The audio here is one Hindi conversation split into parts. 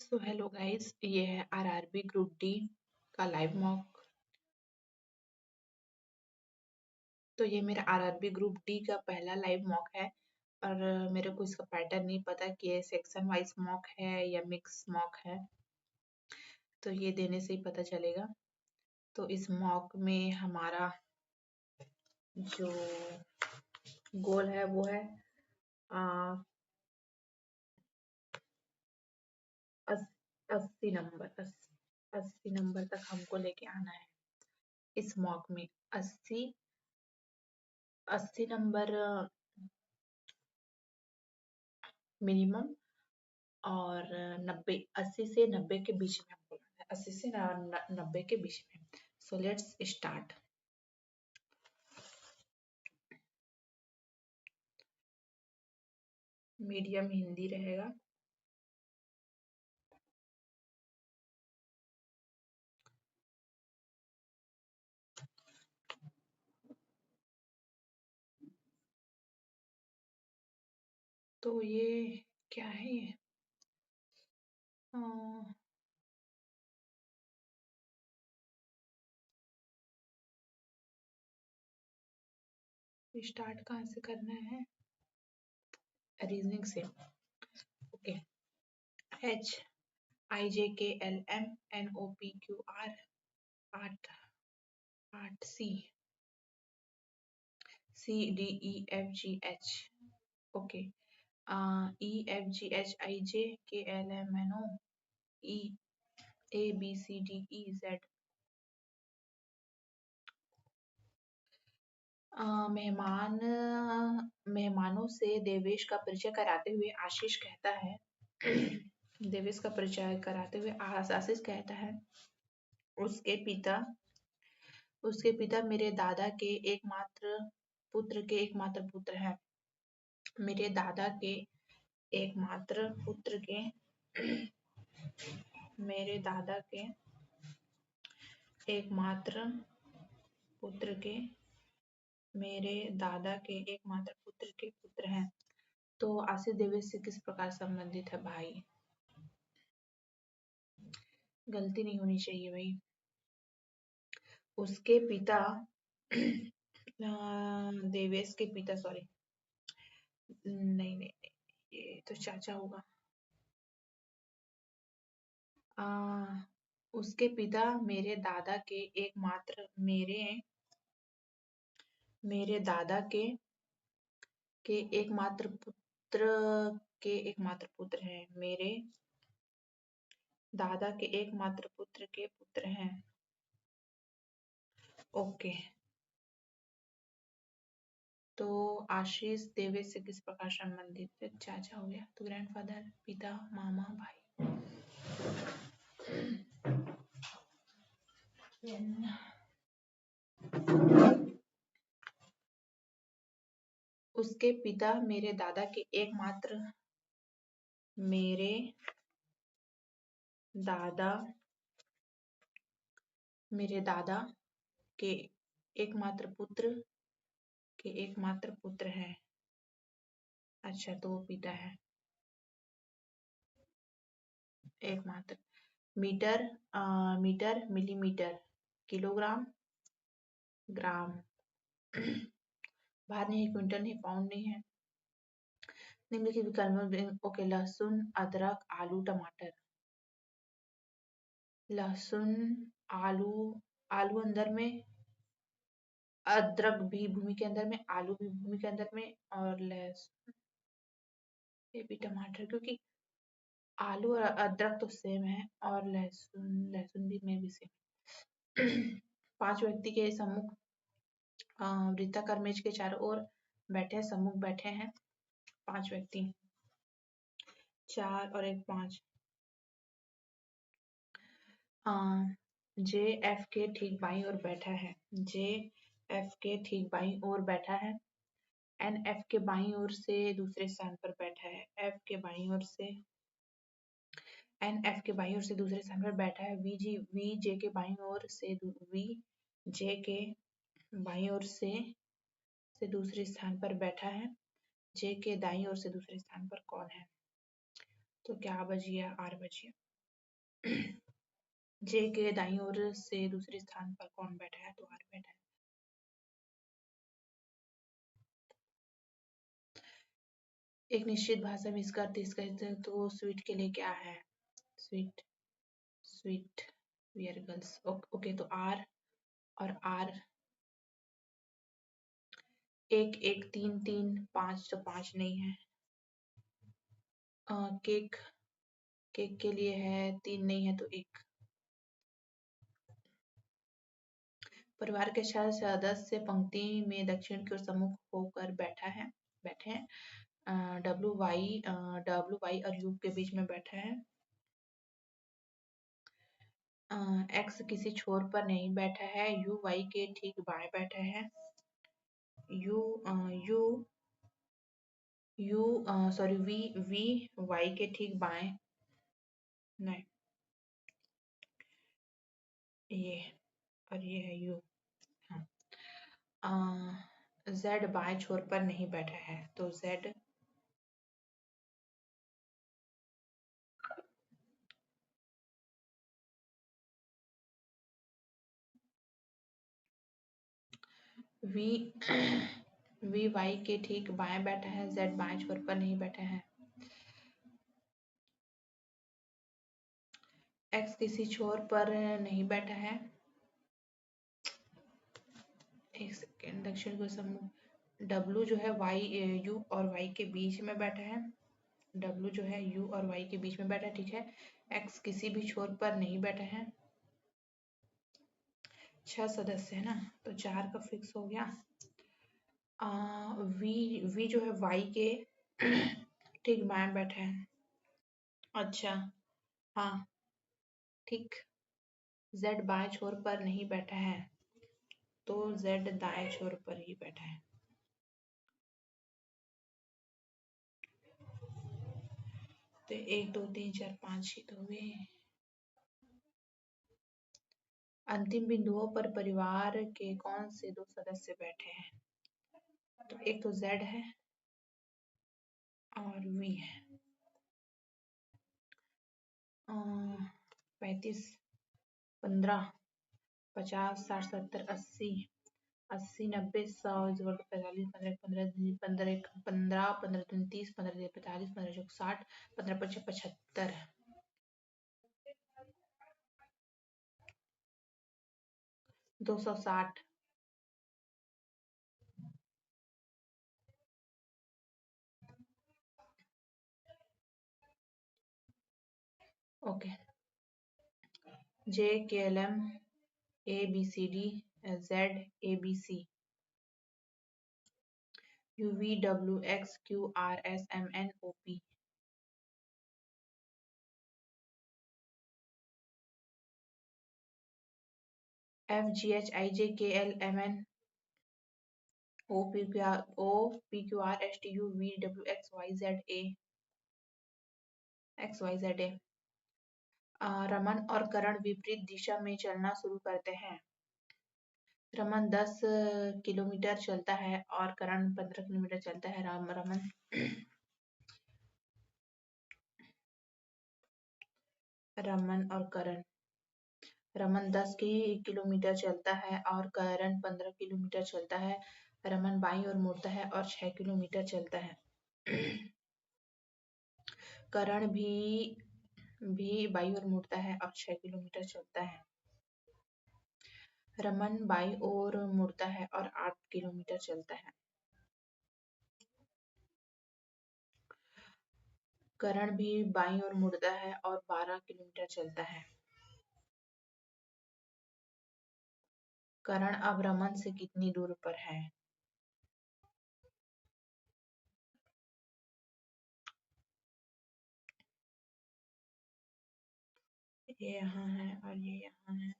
सो हेलो गाइस, ये है आरआरबी ग्रुप डी का लाइव मॉक। तो ये मेरा आरआरबी ग्रुप डी का पहला लाइव मॉक है और मेरे को इसका पैटर्न नहीं पता कि ये सेक्शन वाइज मॉक है या मिक्स मॉक है। तो ये देने से ही पता चलेगा। तो इस मॉक में हमारा जो गोल है वो है 80 नंबर तक हमको लेके आना है इस मॉक में। 80 नंबर मिनिमम और 80 से 90 के बीच में हमको लाना है। 80 से 90 के बीच में। So let's start. Medium Hindi रहेगा। तो ये क्या है ये? स्टार्ट कहाँ से करना है? रीजनिंग से। Okay. HIJKLMNOPQR 8C CDEFGH। Okay. EFGHIJKLMNO ABCDEZ। मेहमानों से देवेश का परिचय कराते हुए आशीष कहता है देवेश का परिचय कराते हुए आशीष कहता है उसके पिता मेरे दादा के एकमात्र पुत्र हैं। मेरे दादा के एकमात्र पुत्र के मेरे दादा के एकमात्र पुत्र के मेरे दादा के एकमात्र पुत्र के पुत्र हैं। तो आशीष देवेश से किस प्रकार संबंधित है भाई? गलती नहीं होनी चाहिए भाई। उसके पिता देवेश के पिता, सॉरी, नहीं नहीं, ये तो चाचा होगा। उसके पिता मेरे दादा के एकमात्र मेरे दादा के एकमात्र पुत्र हैं। मेरे दादा के एकमात्र पुत्र के पुत्र हैं। ओके। तो आशीष देवेश से किस प्रकार संबंधित है? चाचा हो गया, तो ग्रैंडफादर, पिता, मामा, भाई। उसके पिता मेरे दादा के एकमात्र पुत्र हैं। अच्छा, तो वो पिता है एकमात्र। मीटर, मिलीमीटर, किलोग्राम, ग्राम। बाहर नहीं है, क्विंटल नहीं, पाउंड नहीं है। निम्नलिखित विकल्पों में ओके, लहसुन, अदरक, आलू, टमाटर। लहसुन, आलू, आलू अंदर में, अदरक भी भूमि के अंदर में, आलू भी भूमि के अंदर में, और लहसुन, ये भी टमाटर, क्योंकि आलू और अदरक तो सेम है, और लहसुन भी में भी सेम। 5 व्यक्ति के सम्मुख वृत्ताकार मेज के चारों ओर बैठे सम्मुख बैठे हैं 5 व्यक्ति, 4 और 1 5। जे एफ के ठीक बाईं ओर बैठा है। जे एफ के ठीक बाईं ओर बैठा है। एन एफ के बाईं ओर से दूसरे स्थान पर बैठा है। एफ के बाईं ओर से एन एफ के बाईं ओर से दूसरे स्थान पर बैठा है। वी जे के बाईं ओर से वी जे के बाईं ओर से दूसरे स्थान पर बैठा है। जे के दाईं ओर से दूसरे स्थान पर कौन है? तो क्या बच गया? आर बच गया। जे के दाईं ओर से दूसरे स्थान पर कौन बैठा है? तो आर बैठा है। एक निश्चित भाषा में इसका अर्थ तो स्वीट के लिए क्या है? Sweet sweet we are girls. Okay, तो आर और आर, एक एक, तीन तीन, पांच, तो पांच नहीं है। केक, केक के लिए है, तीन नहीं है तो एक। परिवार के सदस्य पंक्ति में दक्षिण की ओर सम्मुख होकर बैठे हैं। डब्ल्यू वाई और यू के बीच में बैठा है। एक्स किसी छोर पर नहीं बैठा है, यू वाई के ठीक बाएं बैठा है। U U U sorry V V Y के ठीक बाएं, नहीं, ये और ये है यू। हाँ, जेड बाएं छोर पर नहीं बैठा है, तो जेड वी वी वाई के ठीक बाएं बैठा है, जेड बाएं छोर पर नहीं बैठा है। एक्स किसी छोर पर नहीं बैठा है। एक सेकेंड, दक्षिण को सम्मुख। डब्लू जो है वाई यू और वाई के बीच में बैठा है। डब्लू जो है यू और वाई के बीच में बैठा है, ठीक है। एक्स किसी भी छोर पर नहीं बैठा है। 6 सदस्य है ना, तो 4 का फिक्स हो गया। वी जो है वाई के ठीक बाएं बैठा है। अच्छा, हाँ, ठीक। जेड बाएं छोर पर नहीं बैठा है, तो जेड दाएं छोर पर ही बैठा है। तो 1 2 3 4 5 ही तो हुए। अंतिम बिंदुओं पर परिवार के कौन से दो सदस्य बैठे हैं? तो एक तो जेड है और वी है। 35, 15, 50, 60, 70, 80, 80, 90, 100, 45, 15, 15, 15, 15, 15, 30, 15, 45, 15, 60, 15, 25, 75, 260। Okay, J K L M A B C D, Z A B C, U V W X Q R S M N O P, F G H I J K L M N O P Q R S T U V W X Y Z A. Raman और करण विपरीत दिशा में चलना शुरू करते हैं। रमन 10 किलोमीटर चलता है और करण 15 किलोमीटर चलता है। रमन और करण, रमन 10 किलोमीटर चलता है और करण 15 किलोमीटर चलता है। रमन बाईं ओर मुड़ता है और 6 किलोमीटर चलता है। करण भी बाईं ओर मुड़ता है और 6 किलोमीटर चलता है। रमन बाईं ओर मुड़ता है और 8 किलोमीटर चलता है। करण भी बाईं ओर मुड़ता है और 12 किलोमीटर चलता है। करण अब रमन से कितनी दूर पर है? ये यहाँ है और ये यहाँ है।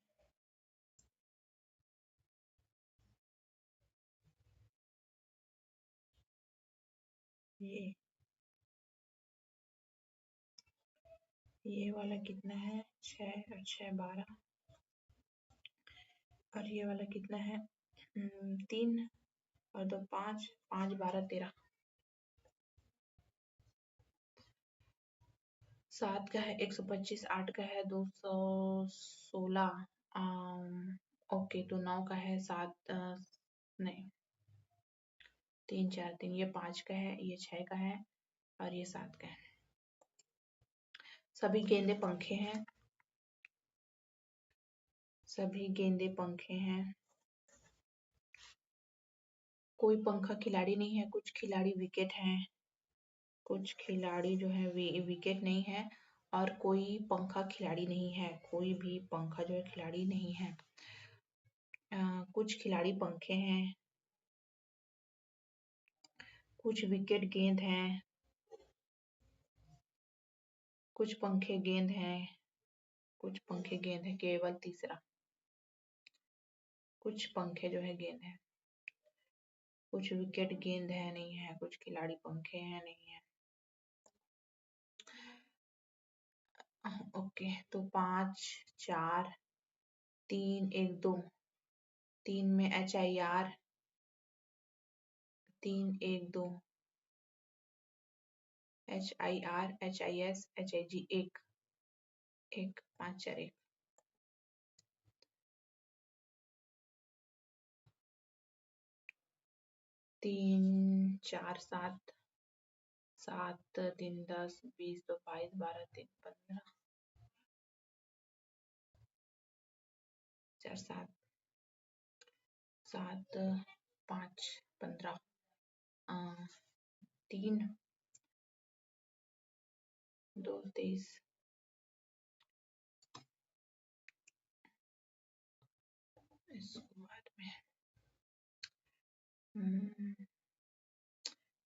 ये वाला कितना है? 6 और 6 12, और ये वाला कितना है? 3 और 2 5, 5 12 13। 7 का है 125, 8 का है 216। ओके, तो 9 का है 7, नहीं 3 4 3, ये 5 का है, ये 6 का है और ये 7 का है। सभी गेंदे पंखे हैं, सभी गेंदे पंखे हैं। कोई पंखा खिलाड़ी नहीं है, कुछ खिलाड़ी विकेट हैं, कुछ खिलाड़ी जो है विकेट नहीं है, और कोई पंखा खिलाड़ी नहीं है, कोई भी पंखा जो है खिलाड़ी नहीं है। कुछ खिलाड़ी पंखे हैं, कुछ विकेट गेंद हैं, कुछ पंखे गेंद हैं, कुछ पंखे गेंद है, केवल तीसरा। कुछ पंखे जो है गेंद है, कुछ विकेट गेंद है नहीं है, कुछ खिलाड़ी पंखे हैं नहीं है। ओके, तो 5 4 3 1 2, 3 में HIR, 3 1 2, HIR HIS HIG 1 1 5 4 1। 3 4 7, 7 3 10 20 2 22 12 3 15 4 7 7 5 15, 3 2 23। इसको बाद में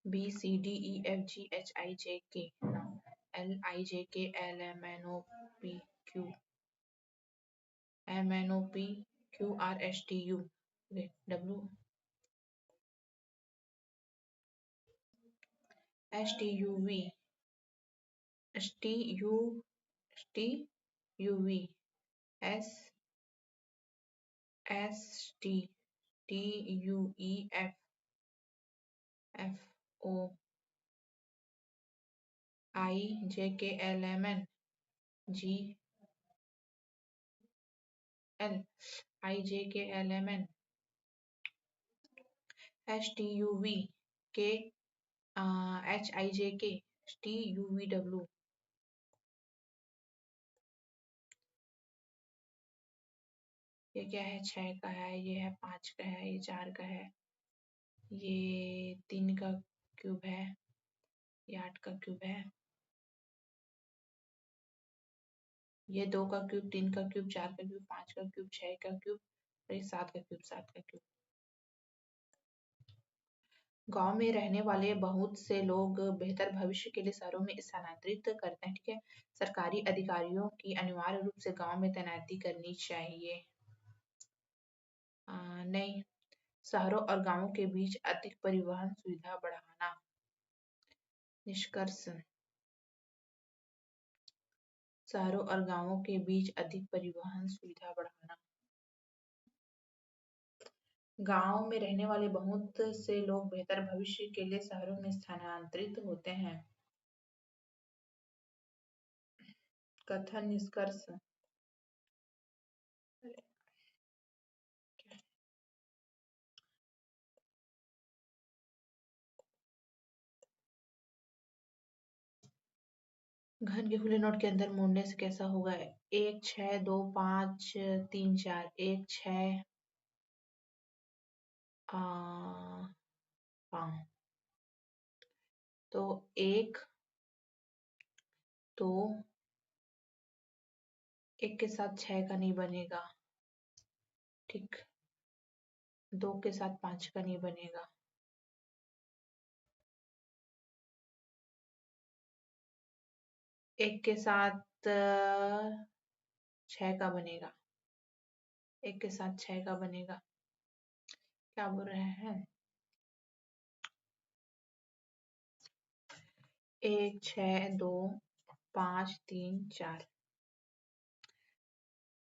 BCDEFGHIJK, LIJKLMNOPQRSTU, W STUV STUV STUEF FO IJKLMN GL IJKLMN STUV K HIJK STUVW। ये क्या है? 6 का है, ये है 5 का है, ये 4 का है, ये 3 का क्यूब है, ये 8 का क्यूब है, ये 2 का क्यूब, 3 का क्यूब, 4 का क्यूब, 5 का क्यूब, 6 का क्यूब और ये 7 का क्यूब, 7 का क्यूब। गांव में रहने वाले बहुत से लोग बेहतर भविष्य के लिए शहरों में स्थानांतरित करते हैं। ठीक है, सरकारी अधिकारियों की अनिवार्य रूप से गांव में तैनाती करनी चाहिए। नहीं, शहरों और गांवों के बीच अधिक परिवहन सुविधा बढ़ाना। निष्कर्ष, शहरों और गांवों के बीच अधिक परिवहन सुविधा बढ़ाना। गांव में रहने वाले बहुत से लोग बेहतर भविष्य के लिए शहरों में स्थानांतरित होते हैं। कथन निष्कर्ष, घन के खुले नोट के अंदर मोड़ने से कैसा होगा? 1 6 2 5 3 4, 1 6 5, तो 1 तो 1 के साथ 6 का नहीं बनेगा, ठीक, 2 के साथ 5 का नहीं बनेगा, 1 के साथ 6 का बनेगा, 1 के साथ 6 का बनेगा। क्या बोल रहे हैं? 1 6 2 5 3 4,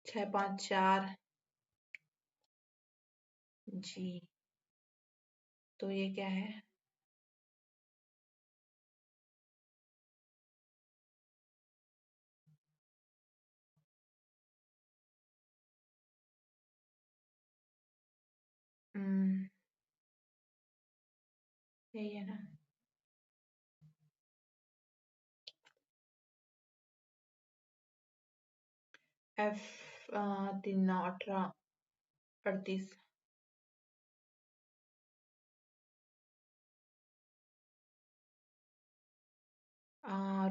6 5 4 जी, तो ये क्या है? यही है ना। एफ 3 9 18 38।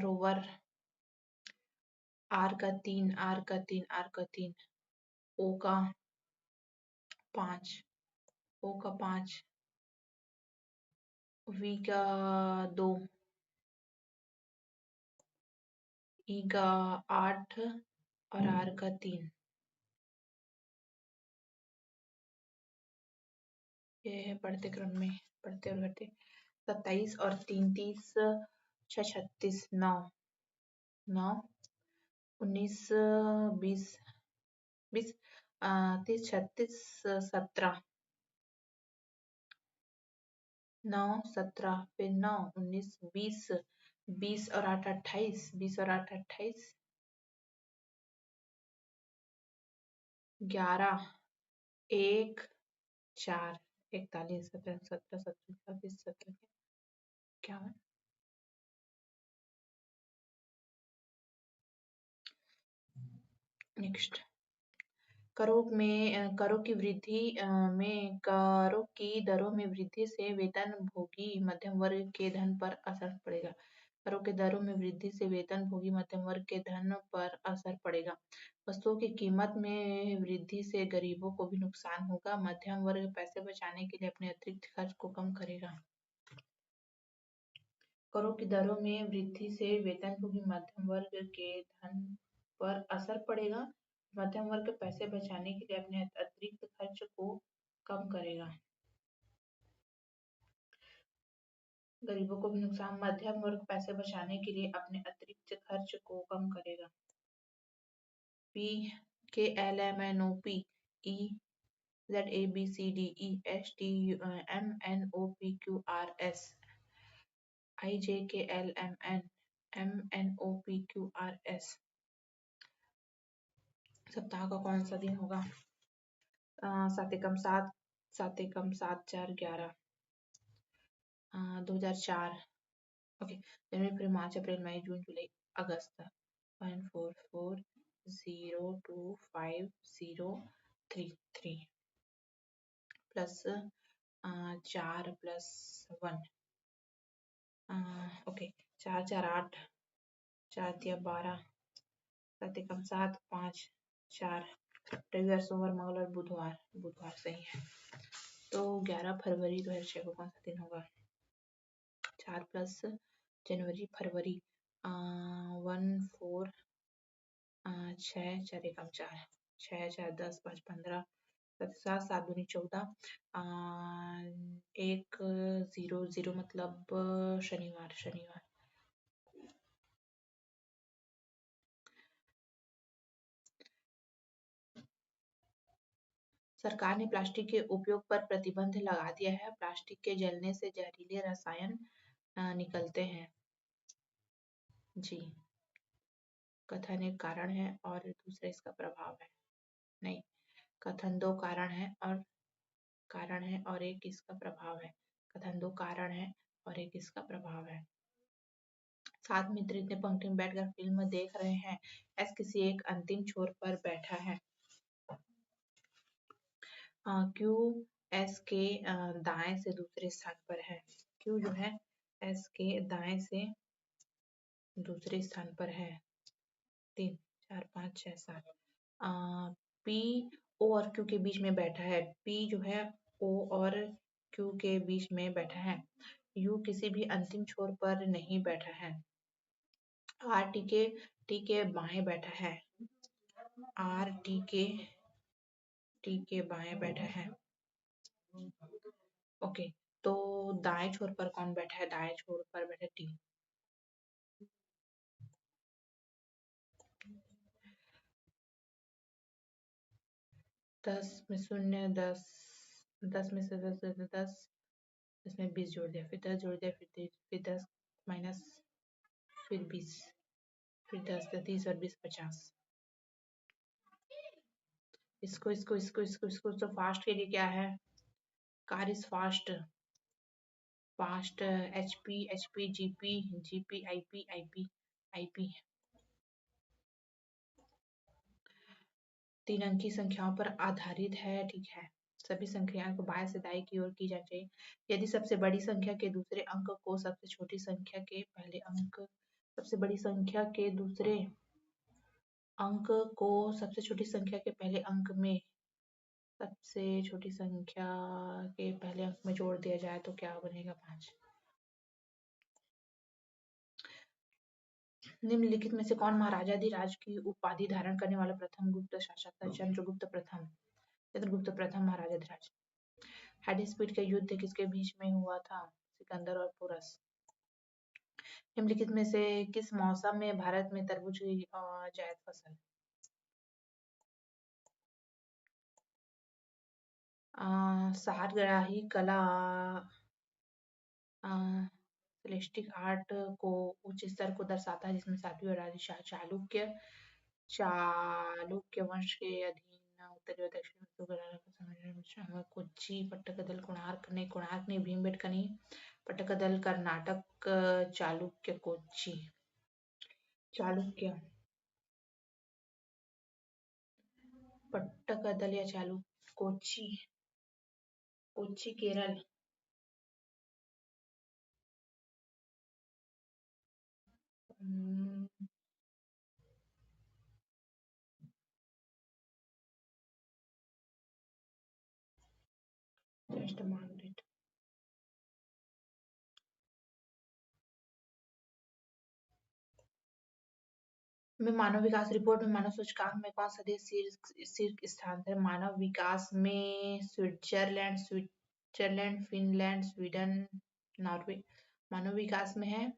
रोवर। आर का 3 ओ का 5, ओ का 5, वी का 2, ई का 8 और आर का 3। ये है पढ़ते क्रम में, पढ़ते और करते। 27 और 3 30, 6 36 9 9 19 20 20 30 36 17 9 17 फिर 9 19 20 20 और 8 28 20 और 8 28 11 1 4 41 17 17 17 छब्बीस 17 51। नेक्स्ट। करों की वृद्धि में करों की दरों में वृद्धि से वेतनभोगी मध्यम वर्ग के धन पर असर पड़ेगा। करों के दरों में वृद्धि से वेतनभोगी मध्यम वर्ग के धन पर असर पड़ेगा। वस्तुओं की कीमत में वृद्धि से गरीबों को भी नुकसान होगा। मध्यम वर्ग पैसे बचाने के लिए अपने अतिरिक्त खर्च को कम करेगा। करों की दरों में वृद्धि से वेतनभोगी मध्यम वर्ग के धन पर असर पड़ेगा। मध्यम वर्ग पैसे बचाने के लिए अपने अतिरिक्त खर्च को कम करेगा। गरीबों को भी नुकसान। मध्यम वर्ग पैसे बचाने के लिए अपने अतिरिक्त खर्च को कम करेगा। P K L M N O P E Z A B C D E S T M N O P Q R S I J K L M N O P Q R S. सप्ताह का कौन सा दिन होगा? 7 एकम 7, 7 एकम 7 4 11, 2004। ओके। जनवरी फरवरी मार्च अप्रैल मई जून जुलाई अगस्त। 14402503 प्लस 4 प्लस 1। ओके। 4 4 8, 4 दिया 12, 7 एकम 7 5 4। रविवार सोमवार मंगलवार बुधवार, बुधवार सही है। तो 11 फरवरी 2006 को कौन सा दिन होगा? 4 प्लस जनवरी फरवरी 1 4 6 4 एकम 4 6 4 10 5 15 7 7 दूनी 14 1 0 0 मतलब शनिवार शनिवार। सरकार ने प्लास्टिक के उपयोग पर प्रतिबंध लगा दिया है। प्लास्टिक के जलने से जहरीले रसायन निकलते हैं। जी। कथन एक कारण है और दूसरा इसका प्रभाव है। नहीं, कथन 2 कारण है और एक इसका प्रभाव है। कथन 2 कारण है और एक इसका प्रभाव है। 7 मित्र इतने पंक्ति में बैठकर फिल्म देख रहे हैं। एस किसी एक अंतिम छोर पर बैठा है। क्यू एस के दाएं से दूसरे स्थान पर है। क्यू जो है एस के दाएं से दूसरे स्थान पर है। 3 4 5 6 7। पी ओ और क्यू के बीच में बैठा है। पी जो है ओ और क्यू के बीच में बैठा है। यू किसी भी अंतिम छोर पर नहीं बैठा है। आर टी के बाएं बैठा है। आर टी के बाएं बैठा है। ओके। तो दाएं छोर पर कौन बैठा है? दाएं छोर पर बैठा टी। 10 में 0 10, 10 में से 10 10, इसमें 20 जोड़ दिया, फिर 10 जोड़ दिया, फिर 10 माइनस, फिर 20, फिर 10 30 और 20 50। इसको तो फास्ट के लिए क्या है? Car is fast. Fast HP HP GP GP IP IP IP। तीन अंकी संख्याओं पर आधारित है, ठीक है। सभी संख्याओं को बाएं से दाएं की ओर की जानी चाहिए। यदि सबसे बड़ी संख्या के दूसरे अंक को सबसे छोटी संख्या के पहले अंक सबसे बड़ी संख्या के दूसरे अंक को सबसे छोटी संख्या के पहले अंक में सबसे छोटी संख्या के पहले अंक में जोड़ दिया जाए तो क्या बनेगा? 5। निम्नलिखित में से कौन महाराजाधिराज की उपाधि धारण करने वाला प्रथम गुप्त शासक था? चंद्रगुप्त प्रथम। चंद्रगुप्त प्रथम महाराजाधिराज। हेडिस्पीड का युद्ध किसके बीच में हुआ था? सिकंदर और पोरस। निम्नलिखित में से किस मौसम में भारत में तरबूज की जायद फसल? सारग्राही कला सेलेस्टिक आर्ट को उच्च स्तर को दर्शाता है, जिसमें सातवीं और राजशाही चालुक्य चालुक्य वंश के अधीन उत्तरी और दक्षिण कोच्चि पट्टकदल कोणार्क ने भीमबेटकनी पट्टकदल कर्नाटक चालुक्य कोच्चि चालुक्य पट्टकदल या कोच्चि कोच्चि केरल। Just Margaret. में मानव विकास रिपोर्ट में मानव सूचकांक में कौन सा देश शीर्ष स्थान पर? मानव विकास में स्विट्जरलैंड फिनलैंड स्वीडन नॉर्वे। मानव विकास में है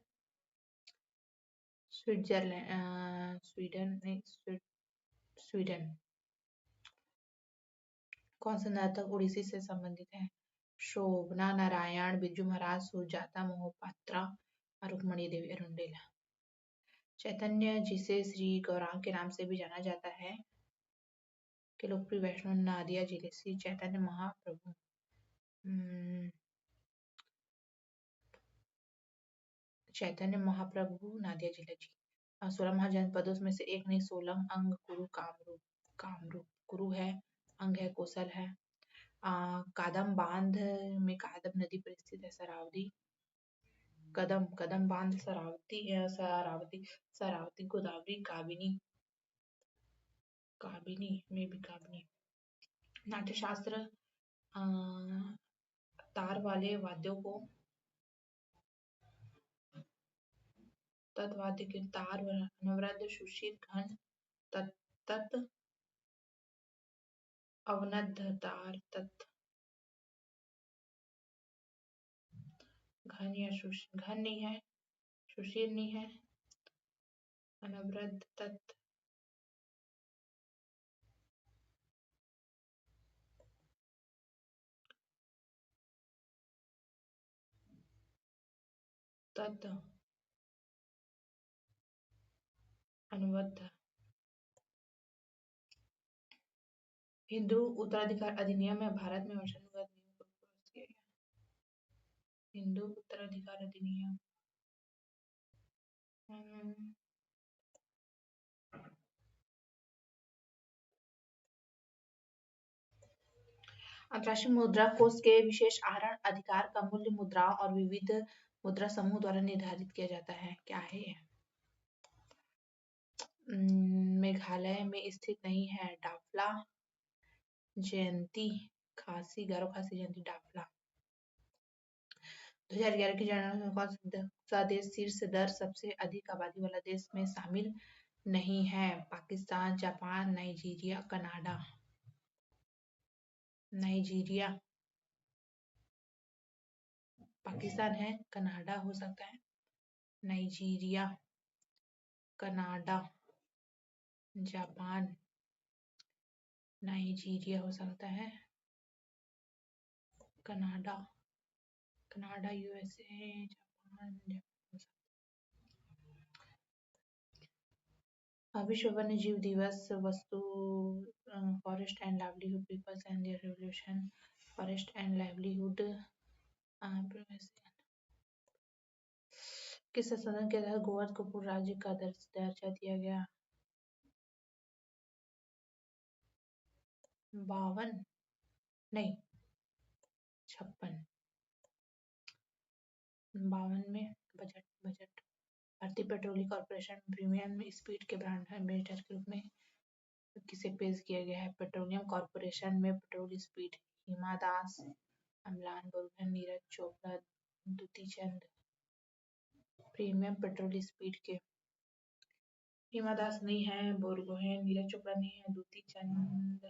स्विट्जरलैंड स्वीडन नहीं स्वीडन। कौन सा नर्तक उड़ीसी से संबंधित है? शोभना नारायण बिरजू महाराज सुजाता मोहपात्रा और रुक्मणी देवी अरुणडेला। चैतन्य जिसे श्री गौरांग के नाम से भी जाना जाता है के लोकप्रिय वैष्णव नादिया जिले श्री चैतन्य महाप्रभु। चैतन्य महाप्रभु नादिया जिला जी। 16 महाजनपदों में से एक नहीं 16 अंग कुरु कामरूप कामरूप कुरु है, अंग है, कौशल है। कादम बांध में कादम नदी पर स्थित है शरावती कदम कदम बांध शरावती गोदावरी काबिनी काबिनी में भी काबिनी। नाट्यशास्त्र तार वाले वाद्यों को तत्वाद्य के तार अनवरत सुशील घन तत् अवनद्ध तार तत् घन या घन नहीं है, सुशील नहीं है, अनवरत तत् तत् अनुबद्ध। हिंदू उत्तराधिकार अधिनियम में भारत में वंशानुगत नियम को दुरुस्त किया गया। हिंदू उत्तराधिकार अधिनियम अंतर्राष्ट्रीय मुद्रा कोष के विशेष आहरण अधिकार का मूल्य मुद्राओं और विविध मुद्रा समूह द्वारा निर्धारित किया जाता है। क्या है यह? मेघालय में स्थित नहीं है। डाफला जयंती खासी गारो खासी जयंती डाफला। 2011 की जनगणना में कौन सा देश शीर्ष दर सबसे अधिक आबादी वाला देश में शामिल नहीं है? Pakistan, Japan, Nigeria, Canada. Nigeria, Pakistan है, कनाडा हो सकता है, नाइजीरिया, कनाडा, जापान, नाइजीरिया हो सकता है, कनाडा, कनाडा, यूएसए, जापान, विश्व वन्य जीव दिवस वस्तु forest and livelihood peoples and their revolution forest and livelihood किस संशोधन के तहत गोवा को पूर्ण राज्य का दर्जा दिया गया? 52 नहीं 56 52 में बजट बजट भारतीय पेट्रोलियम कॉर्पोरेशन प्रीमियम स्पीड के ब्रांड एम्बेसडर के रूप में किसे पेश किया गया है? पेट्रोलियम कॉर्पोरेशन में पेट्रोल स्पीड हिमा दास, अमलान बरुगन, नीरज चोपड़ा, दुती चंद। प्रीमियम पेट्रोल स्पीड के हिमा दास नहीं है, बोरगोहेन, नीरज चोपड़ा नहीं है, दुती चंद।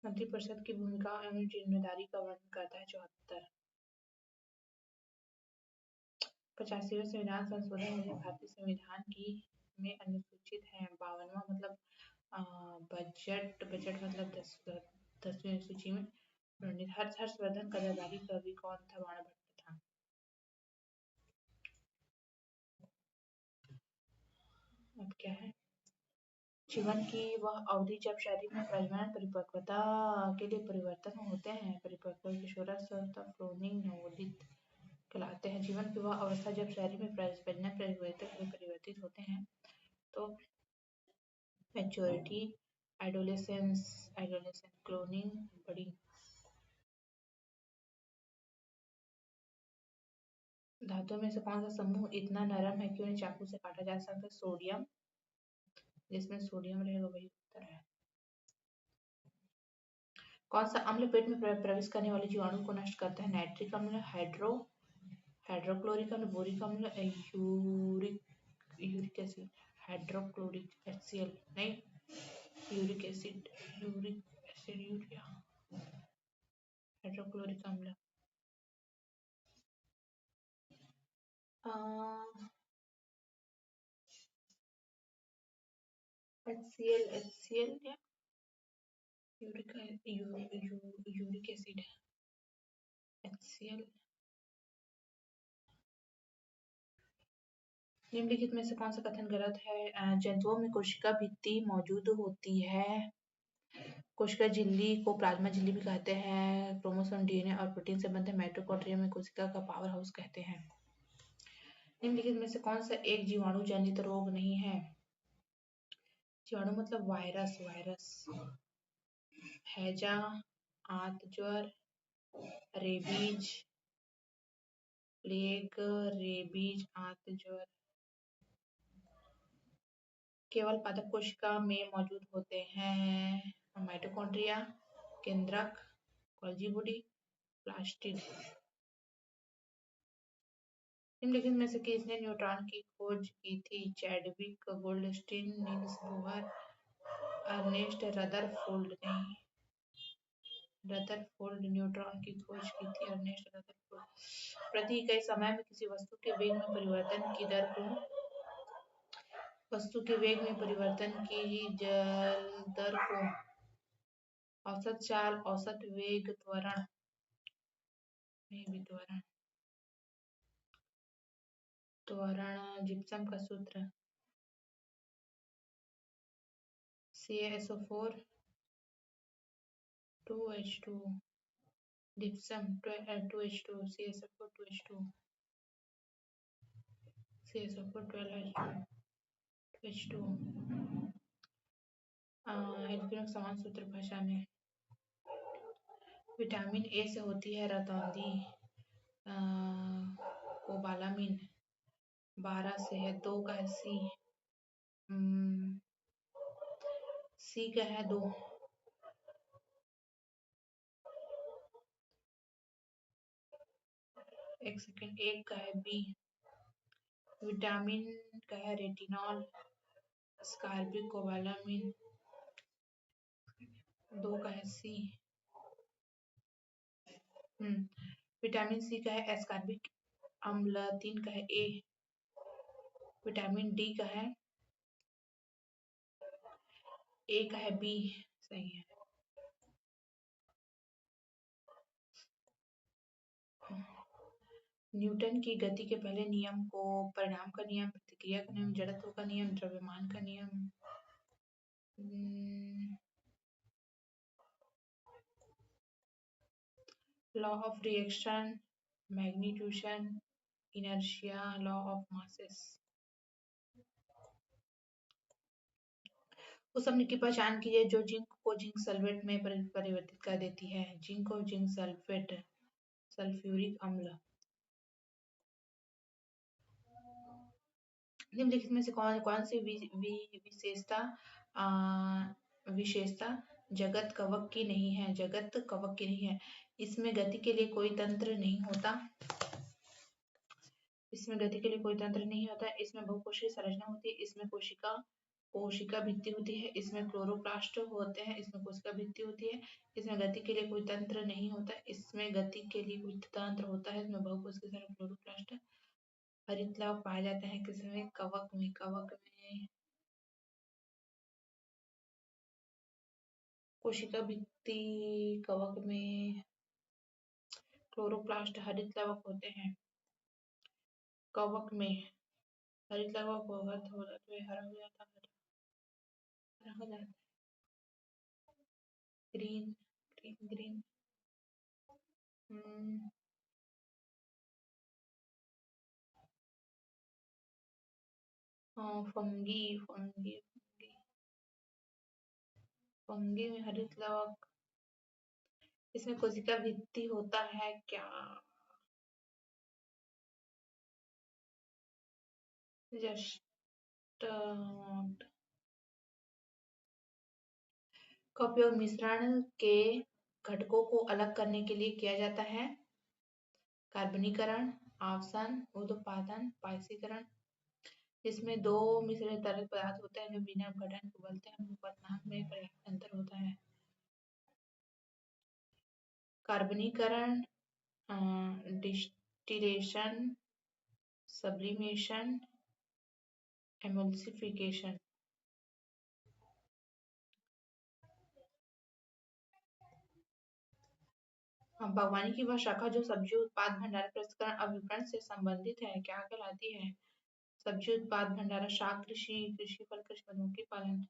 मंत्रिपरिषद की भूमिका एवं जिम्मेदारी का वर्णन करता है 74। 85वां संविधान संशोधन में भारतीय संविधान की में अनुसूचित है। 52वां मतलब बजट बजट मतलब 10वीं सूची में वर्णित। हर्षवर्धन कदाधारी कवि कौन था? बाणभट्ट था। अब क्या है? जीवन की वह अवधि जब शरीर में प्रजनन परिपक्वता के लिए परिवर्तन होते हैं। परिपक्व किशोरावस्था क्लोनिंग नवोदित कहलाते हैं। जीवन की वह अवस्था जब शरीर में प्रजनन परिवर्तित होते हैं तो मैच्योरिटी, एडोलेसेंस, क्लोनिंग, बड़ी। धातुओं में से कौन सा समूह इतना नरम है कि उन्हें चाकू से काटा जा सकता है? सोडियम। जिसमें सोडियम रहेगा वही उत्तर है। कौन सा अम्ल पेट में प्रवेश करने वाले जीवाणु को नष्ट करता है? नाइट्रिक अम्ल, हाइड्रोक्लोरिक अम्ल, बोरिक अम्ल, यूरिक एसिड। हाइड्रोक्लोरिक HCl नहीं, यूरिक एसिड, यूरिया। हाइड्रोक्लोरिक अम्ल। HCl या यूरिक एसिड। HCl। निम्नलिखित में से कौन सा कथन गलत है? जंतुओं में कोशिका भित्ति मौजूद होती है। कोशिका झिल्ली को प्लाज्मा झिल्ली भी कहते हैं। क्रोमोसोम, DNA और प्रोटीन से बंधे माइटोकॉन्ड्रिया में कोशिका का पावर हाउस कहते हैं। निम्नलिखित में से कौन सा एक जीवाणु जनित रोग नहीं है? जीवाणु मतलब वायरस। हैजा, आंत ज्वर, रेबीज, प्लेग, रेबीज, आंत ज्वर। केवल पादप कोशिका में मौजूद होते हैं। माइटोकॉन्ड्रिया, केंद्रक, गोल्गी बॉडी, प्लास्टिड। निम्नलिखित में से किसने न्यूट्रॉन की खोज की थी? Chadwick, Goldstein, Niels Bohr, Ernest Rutherford. नहीं, रदरफोर्ड न्यूट्रॉन की खोज की थी, अर्नेस्ट रदरफोर्ड। प्रति इकाई समय में किसी वस्तु के वेग में परिवर्तन की दर को औसत चाल, औसत वेग, त्वरण जिप्सम का सूत्र CaSO4 2H2, gypsum 2H2, CaSO4 2H2, CaSO4 12H2। समान सूत्र भाषा में विटामिन ए से होती है रतौंधी। कोबालामिन 12 से है। 2 का है सी का है 2। एक सेकेंड। 1 का है बी। विटामिन का है रेटिनॉल, स्कारबिक, कोबालामिन। 2 का है सी। विटामिन सी का है एस्कॉर्बिक अम्ल। 3 का है ए। विटामिन डी का है ए का है बी। सही है। न्यूटन की गति के पहले नियम को परिणाम का नियम, प्रतिक्रिया का नियम, जड़त्व का नियम, द्रव्यमान का नियम। Law of reaction, magnitude, inertia, law of masses. उस अम्ल की पहचान कीजिए जो जिंक को जिंक सल्फेट में परिवर्तित कर देती है। जिंक और जिंक सल्फेट, सल्फ्यूरिक अम्ल। निम्नलिखित में से कौन कौन सी विशेषता जगत कवक की नहीं है? जगत कवक की नहीं है। इसमें गति के लिए कोई तंत्र नहीं होता। इसमें गति के लिए कोई तंत्र नहीं होता। इसमें बहुकोशीय संरचना होती है। इसमें कोशिका भित्ति होती है। इसमें क्लोरोप्लास्ट होते हैं। इसमें कोशिका भित्ति होती है। इसमें गति के लिए कोई तंत्र नहीं होता। इसमें गति के लिए कोई तंत्र होता है। इसमें बहुकोशिकीय क्लोरोप्लास्ट हरित लाभ पाए जाते हैं। किसमें? कवक में। कवक में कोशिका भित्ति, कवक में क्लोरोप्लास्ट हरित लवक होते हैं। कवक में हरित लवक होगा तो हरा हो जाता है। हरा हो जाता है। Green green green. Fungi fungi fungi fungi में हरित लवक। इसमें कोशिका भित्ति होता है क्या? जस्ट का उपयोग मिश्रण के घटकों को अलग करने के लिए किया जाता है। कार्बनीकरण, आवासन, उदपादन, पाइसीकरण। इसमें दो मिश्रित तरल पदार्थ होते हैं जो बिना अपघटन के उबलते हैं। क्वथनांक में पर्याप्त अंतर होता है। कार्बनीकरण, डिस्टिलेशन, सब्लिमेशन, एमल्सिफिकेशन। बागवानी की वह शाखा जो सब्जी उत्पाद भंडारण प्रसंस्करण और विपणन से संबंधित है क्या कहलाती है? सब्जी उत्पाद भंडारण, शाक कृषि, कृषि फल कृषि, मधुमक्खी पालन।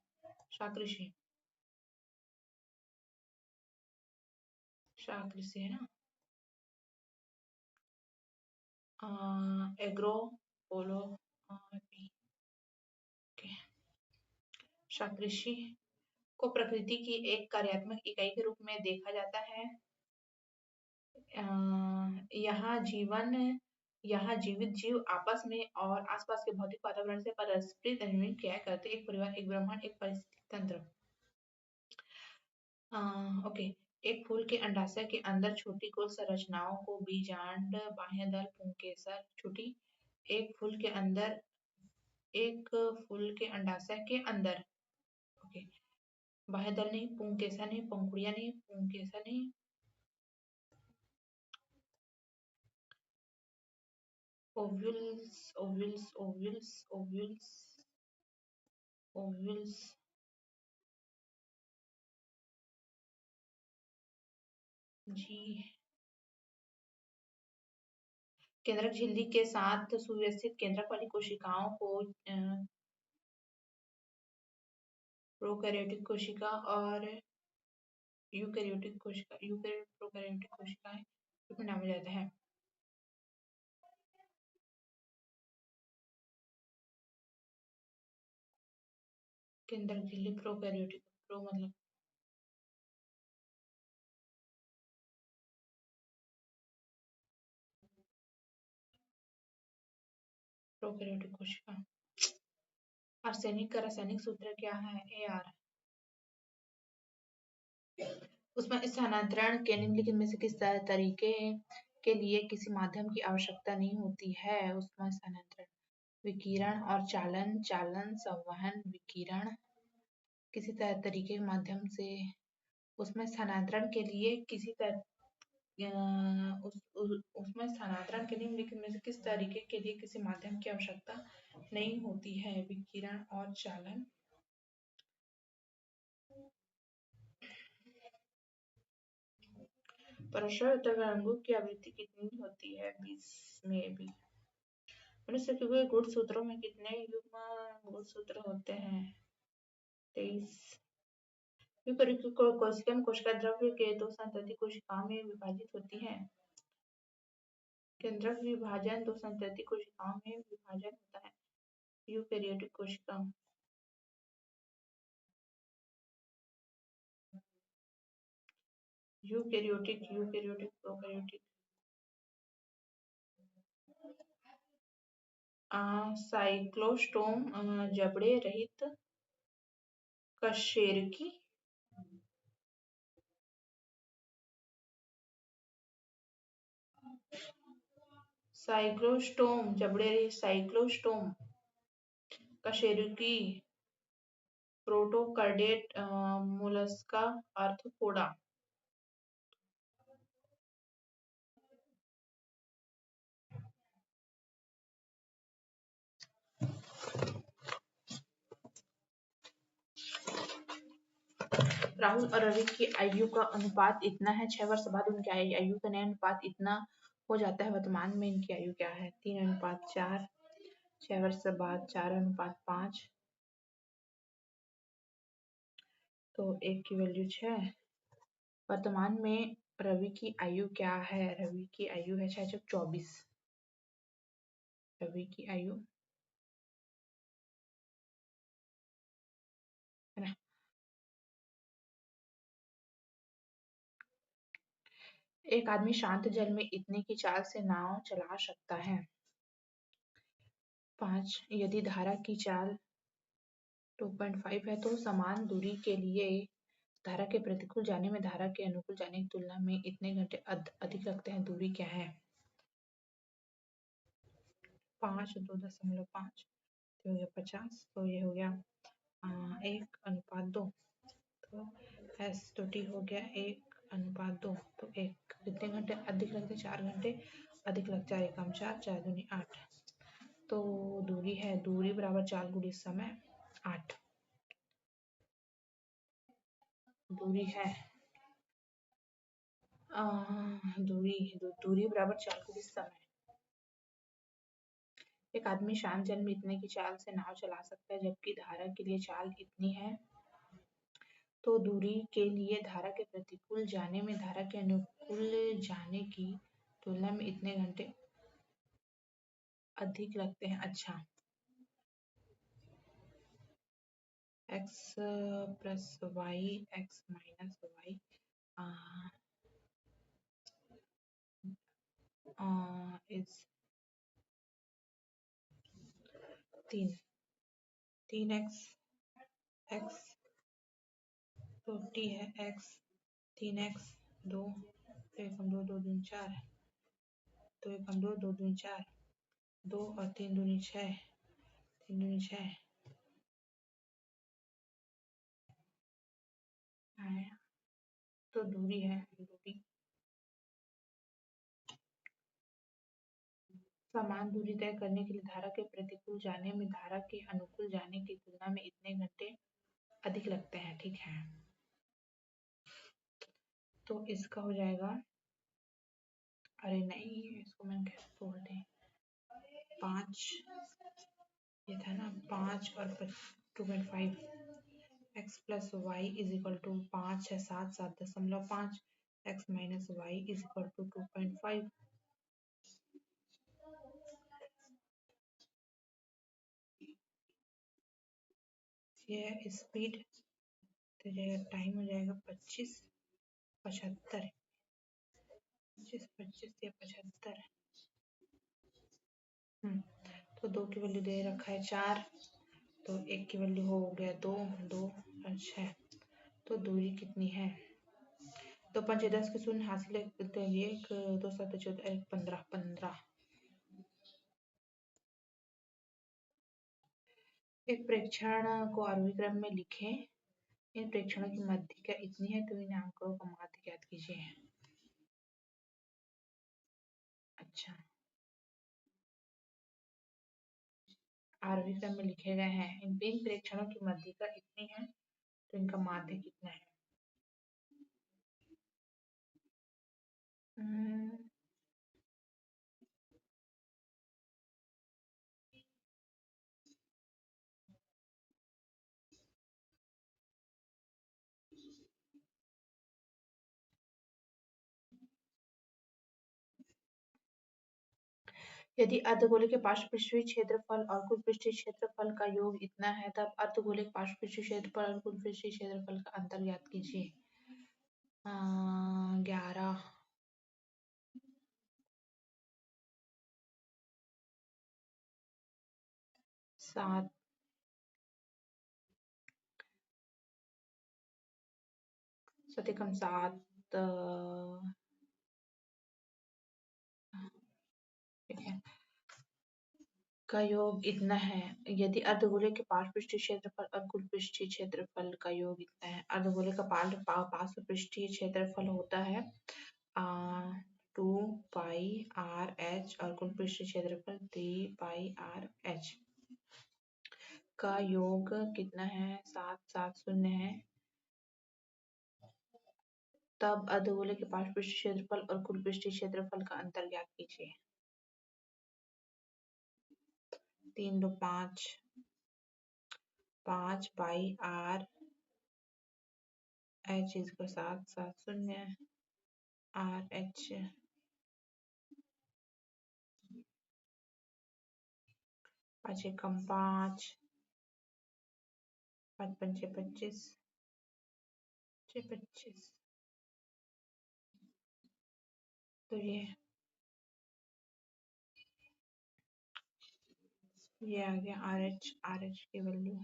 शाक कृषि, शाक कृषि है ना। एग्रो पोलो शाक कृषि को प्रकृति की एक कार्यात्मक इकाई के रूप में देखा जाता है। यहाँ जीवित जीव आपस में और आसपास के भौतिक वातावरण से परस्पर अभिन्न क्रिया करते। एक परिवार, एक ब्रह्मांड, एक पारिस्थितिक तंत्र। ओके। एक फूल के अंडाशय के अंदर छोटी गोल संरचनाओं को बीजांड, बाह्यदल, पुंकेसर। छोटी एक फूल के अंडाशय के अंदर। ओके। बाह्यदल नहीं, पुंकेसर नहीं, पंखुड़ियां नहीं, पुंकेसर नहीं। Ovules ovules ovules ovules ovules. जी। केंद्रक झिल्ली के साथ सुव्यवस्थित केंद्रक वाली कोशिकाओं को प्रोकैरियोटिक कोशिका और यूकैरियोटिक कोशिका, प्रोकैरियोटिक कोशिकाएं में नामा जाता है। केंद्रक झिल्ली प्रोकैरियोटिक, प्रो मतलब प्रोकैरियोटिक कोशिका। आर्सेनिक का रासायनिक सूत्र क्या है? AR। उसमें स्थानांतरण के निम्नलिखित में से किस तरीके के लिए किसी माध्यम की आवश्यकता नहीं होती है? उसमें स्थानांतरण, विकिरण और चालन, चालन, संवहन, विकिरण। किसी तरीके के माध्यम से उसमें स्थानांतरण के लिए उसमें स्थानांतरण के निम्नलिखित में से किस तरीके के लिए किसी माध्यम की आवश्यकता नहीं होती है? विकिरण और चालन। परस्पर तरंगों की आवृत्ति कितनी होती है? 20 में भी। मनुष्य के गुणसूत्रों में कितने युग्म गुणसूत्र होते हैं? 23। कोशिका में कोशिका द्रव्य के दो संतति कोशिकाओं में विभाजित होती है। केंद्रक विभाजन दो संतति कोशिकाओं में विभाजन होता है। यूकेरियोटिक कोशिका। Eukaryotic, eukaryotic, prokaryotic. साइक्लोस्टोम जबड़े रहित कशेरुकी। साइक्लोस्टोम जबड़े रहित साइक्लोस्टोम कशेरुकी प्रोटोकार्डेट मोलस्का आर्थ्रोपोडा। राहुल और रवि की आयु का अनुपात इतना है, 6 वर्ष बाद उनकी आयु का नया अनुपात इतना हो जाता है। वर्तमान में इनकी आयु क्या है? 3:4। 6 वर्ष बाद 4:5। तो 1 की वैल्यू 6। वर्तमान में रवि की आयु क्या है? रवि की आयु है 6 × 24। रवि की आयु है ना। एक आदमी शांत जल में इतने की चाल से नाव चला सकता है। 5 यदि धारा की चाल 2.5 है तो समान दूरी के लिए धारा के प्रतिकूल जाने में धारा के अनुकूल जाने की तुलना में इतने घंटे अधिक लगते हैं। दूरी क्या है? 5 2.5 तो हो गया 50। तो ये हो गया 1:2। तो एस तो टी हो गया 1:2। तो एक कितने घंटे अधिक लगते? 4 घंटे अधिक लगते। 4 एकम 4, 4 दूनी 8। तो दूरी है, दूरी बराबर चाल गुणी समय 8। दूरी है दूरी बराबर चाल गुणी समय। एक आदमी शांत जल में इतने की चाल से नाव चला सकता है जबकि धारा के लिए चाल इतनी है। तो दूरी के लिए धारा के प्रतिकूल जाने में धारा के अनुकूल जाने की तुलना में इतने घंटे अधिक लगते हैं। अच्छा, x plus Y x minus Y is 3x x तो t है x 3x 2 तो 1 2 2 दूनी 4 तो 1 2 2 दूनी 4 2 और 3 दूनी 6 3 दूनी 6 तो दूरी है दूरी समान दूरी तय करने के लिए धारा के प्रतिकूल जाने में धारा के अनुकूल जाने की तुलना में इतने घंटे अधिक लगते हैं। ठीक है, तो इसका हो जाएगा, अरे नहीं इसको मैंने कैसे तोड़ दी। 5 ये था ना 5 और 2.5 x plus Y is equal to 5 है 7 7.5 x minus Y is equal to 2.5। ये है स्पीड। तो जाएगा टाइम हो जाएगा 25 75 25 25 या 75। तो 2 की वैल्यू दे रखा है 4 तो 1 की वैल्यू हो गया 2 2 और 6। तो दूरी कितनी है? तो 5 10 के शून्य हासिल करते हैं। 1 2 7 14 1 15 15। एक प्रेक्षण को आरोही क्रम में लिखें। इन प्रेक्षणों की माध्यिका इतनी है तो इन आंकड़ों का माध्य ज्ञात कीजिए। अच्छा, आरोही क्रम में लिखे गए हैं। इन प्रेक्षणों की माध्यिका इतनी है तो इनका माध्य कितना है? यदि अर्धगोले के पार्श्व पृष्ठीय क्षेत्रफल और कुल पृष्ठीय क्षेत्रफल का योग इतना है, तब अर्धगोले के पार्श्व पृष्ठीय क्षेत्रफल और कुल पृष्ठीय क्षेत्रफल का अंतर ज्ञात कीजिए। 11 7 7 7 ठीक है, का योग इतना है। यदि अर्धगोले के पार्श्व पृष्ठीय क्षेत्रफल और कुल पृष्ठीय क्षेत्रफल का योग इतना है। अर्धगोले का पार्श्व पृष्ठीय क्षेत्रफल होता है 2πr(h) और कुल पृष्ठीय क्षेत्रफल 3πr(h) का योग कितना है? 770 है। तब अर्धगोले के पार्श्व पृष्ठीय क्षेत्रफल और कुल पृष्ठीय क्षेत्रफल का अंतर ज्ञात कीजिए। 3 2 5 5πr(h) 770 RH 5 एकम 5 5 पंचे 25 25। तो ये आ गया RH की value.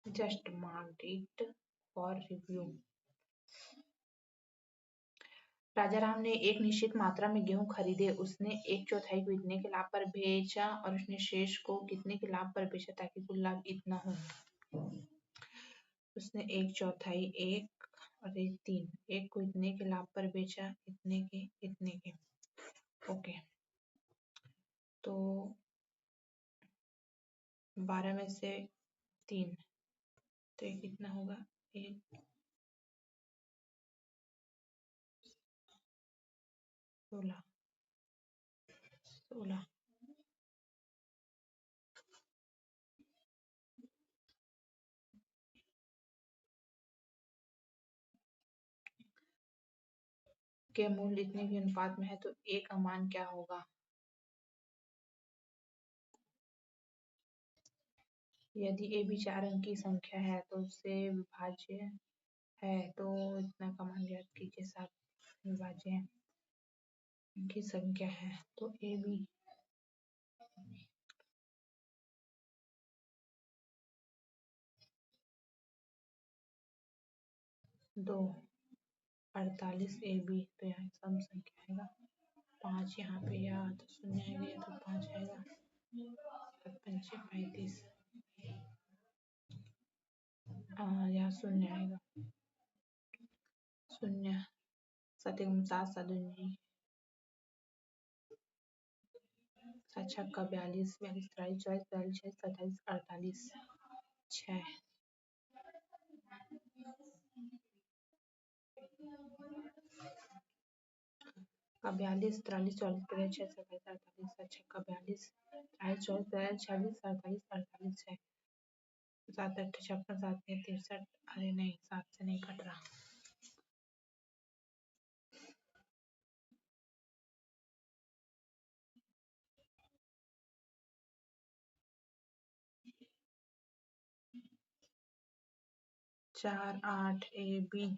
Just mark it for review. Raja Ram ने एक निश्चित मात्रा में गेहूं खरीदे। उसने 1/4 को इतने के लाभ पर बेचा और उसने शेष को कितने के लाभ पर बेचा ताकि कुल लाभ इतना हो। उसने 1/4 1 और 3 1 को इतने के लाभ पर बेचा, इतने के। ओके, तो 12 में से 3 तो ये कितना होगा? 1 16 16 के मूल्य इतने के अनुपात में है, तो ए का मान क्या होगा? यदि ए भी 4 अंक की संख्या है तो उससे विभाज्य है, तो इतना का मान ज्ञात कीजिए। 7 विभाज्य की संख्या है तो ए भी 2 48 ए बी, तो यहाँ सम संख्या आएगा 5। यहाँ पे या तो 0 आएगा या तो 5 आएगा। 7 पंचे 35, यहाँ 0 आएगा। 0 7 एकम 7 7 दूनी 7 छक्का 42 42 43 44 45 46 47 48 6 का 42 43 44 46 47 48 7 छक्का 42 43 44 46 47 48 6 7 8 56 7 9 63। अरे नहीं, 7 से नहीं कट रहा। 4 8 ए बी,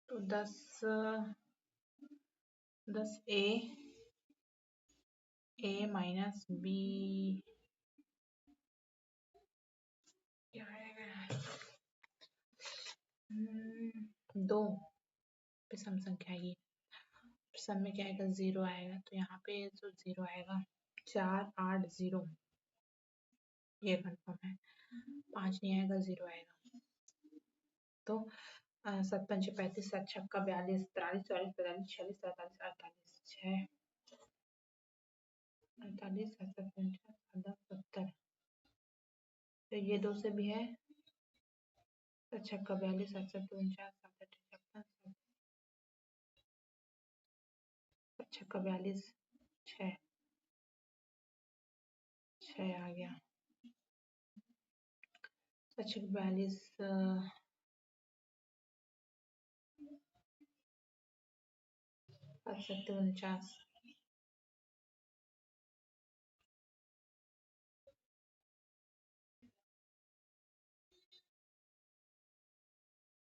तो 10 ए माइनस बी क्या आएगा? 2 पे सम संख्या आएगी। सम में क्या आएगा? 0 आएगा, तो यहाँ पे तो 0 आएगा। 4 8 0 ये कन्फर्म है। 5 नहीं आएगा, 0 आएगा। तो 7 पंचे 35 7 छक्का 42 43 44 45 46 47 48 6 48 7 7 50 70। तो ये 2 से भी है। 7 छक्का 42 7 7 49 7 8 56 7 छक्का 42 6 6 आ गया। 7 छक्का 42 सात सत्ते 49,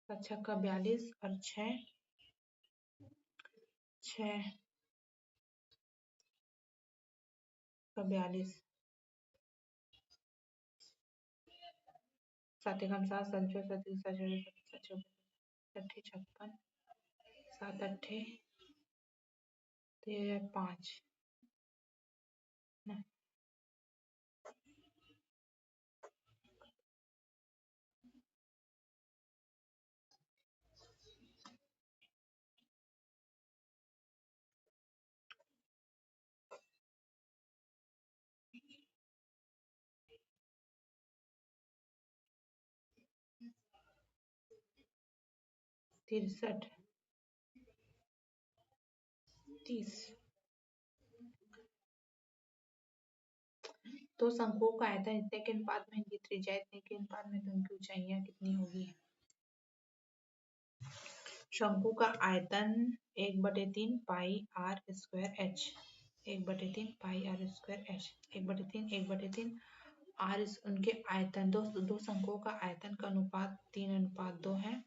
7 छक्का 42 और 6 का 42, 7 एकम 7, 7 चौक 7 7 अट्ठे 56, 7 अट्ठे 5, 63, 30। तो शंकुओं का आयतन इतने के अनुपात में, इनकी त्रिज्या इतने के अनुपात में, तो उनकी ऊंचाइयां कितनी होगी? शंकु का आयतन 1/3 pi R square H, 1/3 pi R square H, 1/3 R, उनके आयतन दो शंकुओं का आयतन का अनुपात 3:2 है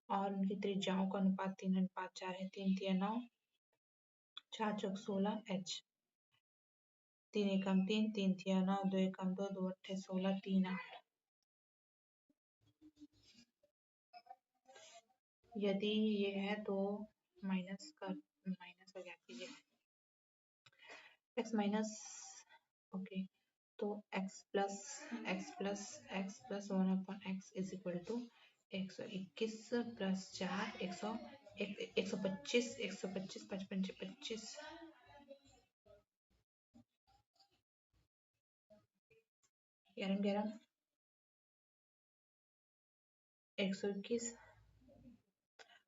और उनकी त्रिज्याओं का अनुपात 3:4 है। 3 तिया 9, 4 चौक 16 एच, 3 एकम 3, 3 तिया 9, 2 एकम 2, 2 अट्ठे 16, 3 8। यदि ये है तो माइनस का ज्ञात कीजिए। x माइनस, ओके, तो x plus 1/x is equal to 121 plus 4 125 125 55 25 11 11 121।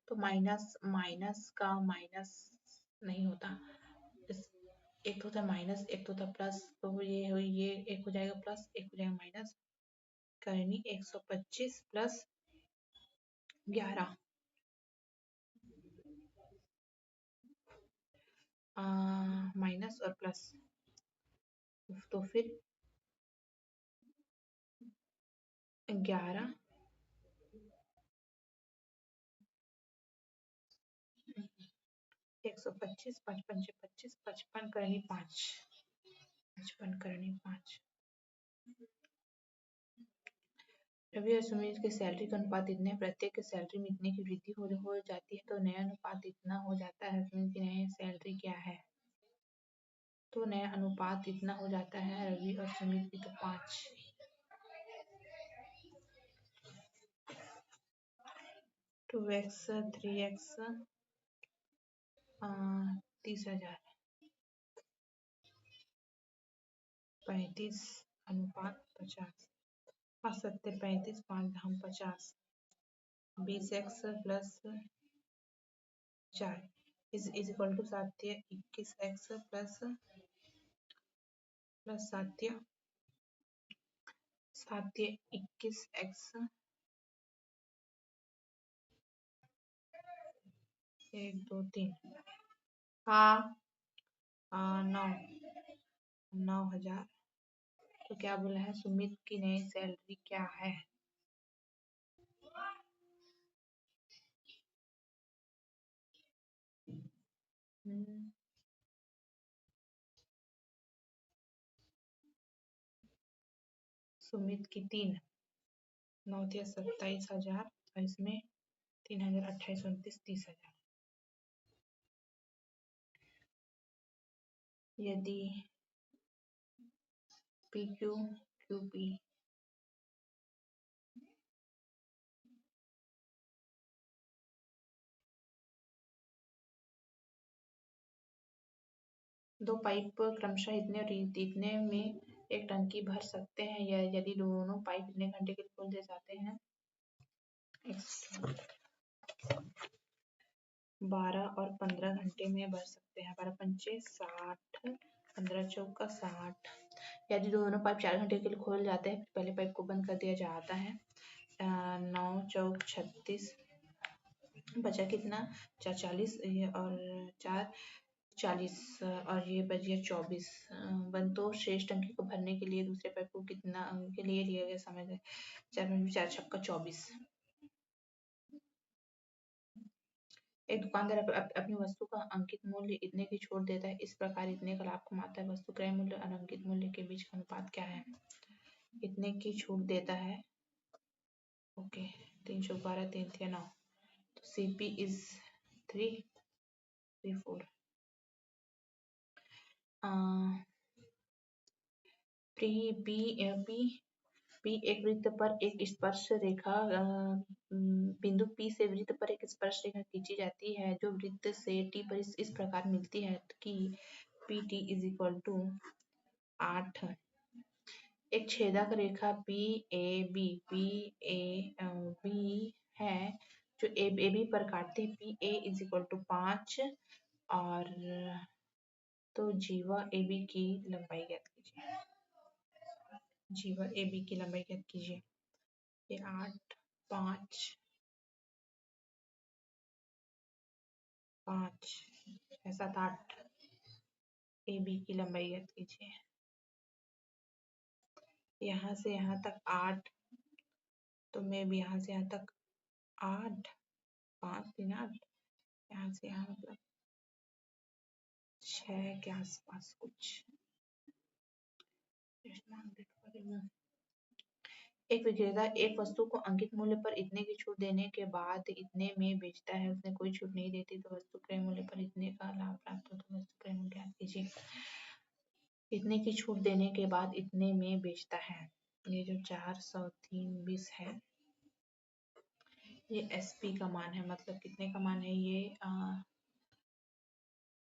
तो माइनस का माइनस नहीं होता, एक तो होता माइनस, एक तो होता प्लस, तो ये एक हो जाएगा प्लस, एक हो जाएगा माइनस, करनी 125 प्लस 11 माइनस और प्लस, तो फिर 11 125 5 5 25 55 करनी 5, 55 करनी 5। रवि और सुमित के सैलरी का अनुपात इतने, प्रत्येक के सैलरी में इतने की वृद्धि हो जाती है, तो नया अनुपात इतना हो जाता है। सुमित की नई सैलरी क्या है? तो नया अनुपात इतना हो जाता है रवि और सुमित की, तो 5। 2x 3x 30,000, 35 अनुपात 50, 5 सत्ते 35, 5 धाम 50, 20x plus 4 is equal to 7 21x plus 7 21x 1 2 3, हाँ 9,000। तो क्या बोला है? सुमित की नई सैलरी क्या है? सुमित की 3, 9 या 27,000 और इसमें 3,000 28 29 30,000। यदि पी क्यू क्यू पी दो पाइप क्रमशः इतने और इतने में एक टंकी भर सकते हैं, या यदि दोनों पाइप इतने घंटे के लिए खोल दिए जाते हैं, 12 और 15 घंटे में भर सकते हैं। 12 पंचे 60, 15 चौका 60। यदि दोनों पाइप 4 घंटे के लिए खोल जाते हैं, पहले पाइप को बंद कर दिया जाता है। 9 चौक 36, बचा कितना, 4 40 ये और 4 40 और ये बच गया 24। बनतो शेष अंकी को भरने के लिए दूसरे पैर को कितना अंक के लिए लिया गया समय है। 4 × 4 = 24। एक दुकानदार अपनी वस्तु का अंकित मूल्य इतने की छूट देता है, इस प्रकार इतने का लाभ कमाता है। वस्तु क्रय मूल्य और अंकित मूल्य के बीच का अनुपात क्या है? इतने की छूट देता है। ओके, 3 × 12 3 × 9, तो CP इज 3 3 4। पी एक वृत्त पर एक स्पर्श रेखा बिंदु P से वृत्त पर एक स्पर्श रेखा खींची जाती है जो वृत्त से T पर इस प्रकार मिलती है कि PT = 8। एक छेदक रेखा PAB है जो AB पर काटती है। PA = 5 और तो जीवा AB की लंबाई ज्ञात कीजिए। जीवा AB की लंबाई ज्ञात कीजिए। ये 8 5 5 6 7 8 AB की लंबाई ज्ञात कीजिए। यहाँ से यहाँ तक 8, तो मैं भी यहाँ से यहाँ तक 8 5 3 8, यहाँ से यहाँ मतलब 6 के आसपास कुछ। एक विक्रेता एक वस्तु को अंकित मूल्य पर इतने की छूट देने के बाद इतने में बेचता है, उसने कोई छूट नहीं देती तो वस्तु क्रय मूल्य पर इतने का लाभ प्राप्त होता है। वस्तु क्रय मूल्य ज्ञात कीजिए। इतने की छूट देने के बाद इतने में बेचता है। ये जो 403 है ये SP का मान है, मतलब कितने का मान है ये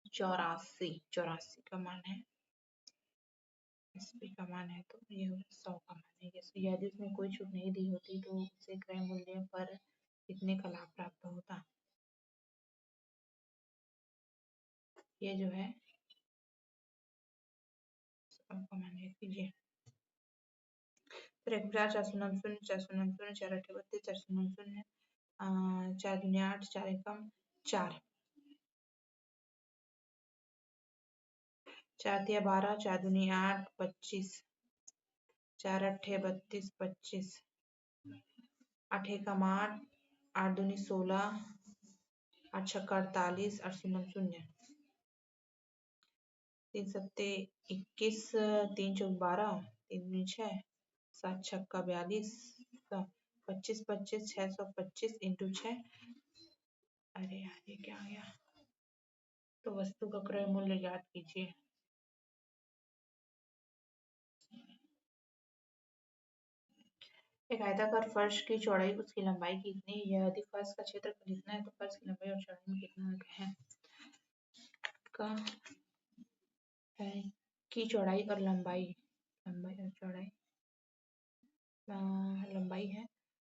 84 का मान है। SP का मान है तो ये 100 का मान है। यदि उसने कोई छूट नहीं दी होती तो उसे क्रय मूल्य पर कितने का लाभ प्राप्त होता। ये जो है 100 का मान है कीजिए। फिर 4 4 0 0 4 8 32 4 0 0 4 दूनी 8 4 एकम 4 4 तिया 12 4 दूनी 8 25 4 अट्ठे 32 25 8 एकम 8 8 दूनी 16 8 छक्का 48 8 शून्य 0 3 सत्ते 21 3 चौक 12 3 दूनी 6 7 छक्का 42 25 25 625 इंटू 6। अरे यार ये क्या आ गया। तो वस्तु का क्रय मूल्य ज्ञात कीजिए। एक आयताकार फर्श की चौड़ाई उसकी लंबाई कितनी है? यदि फर्श का क्षेत्रफल इतना है तो फर्श की लंबाई और चौड़ाई में कितना अंतर है? का है की चौड़ाई और लंबाई और चौड़ाई लंबाई है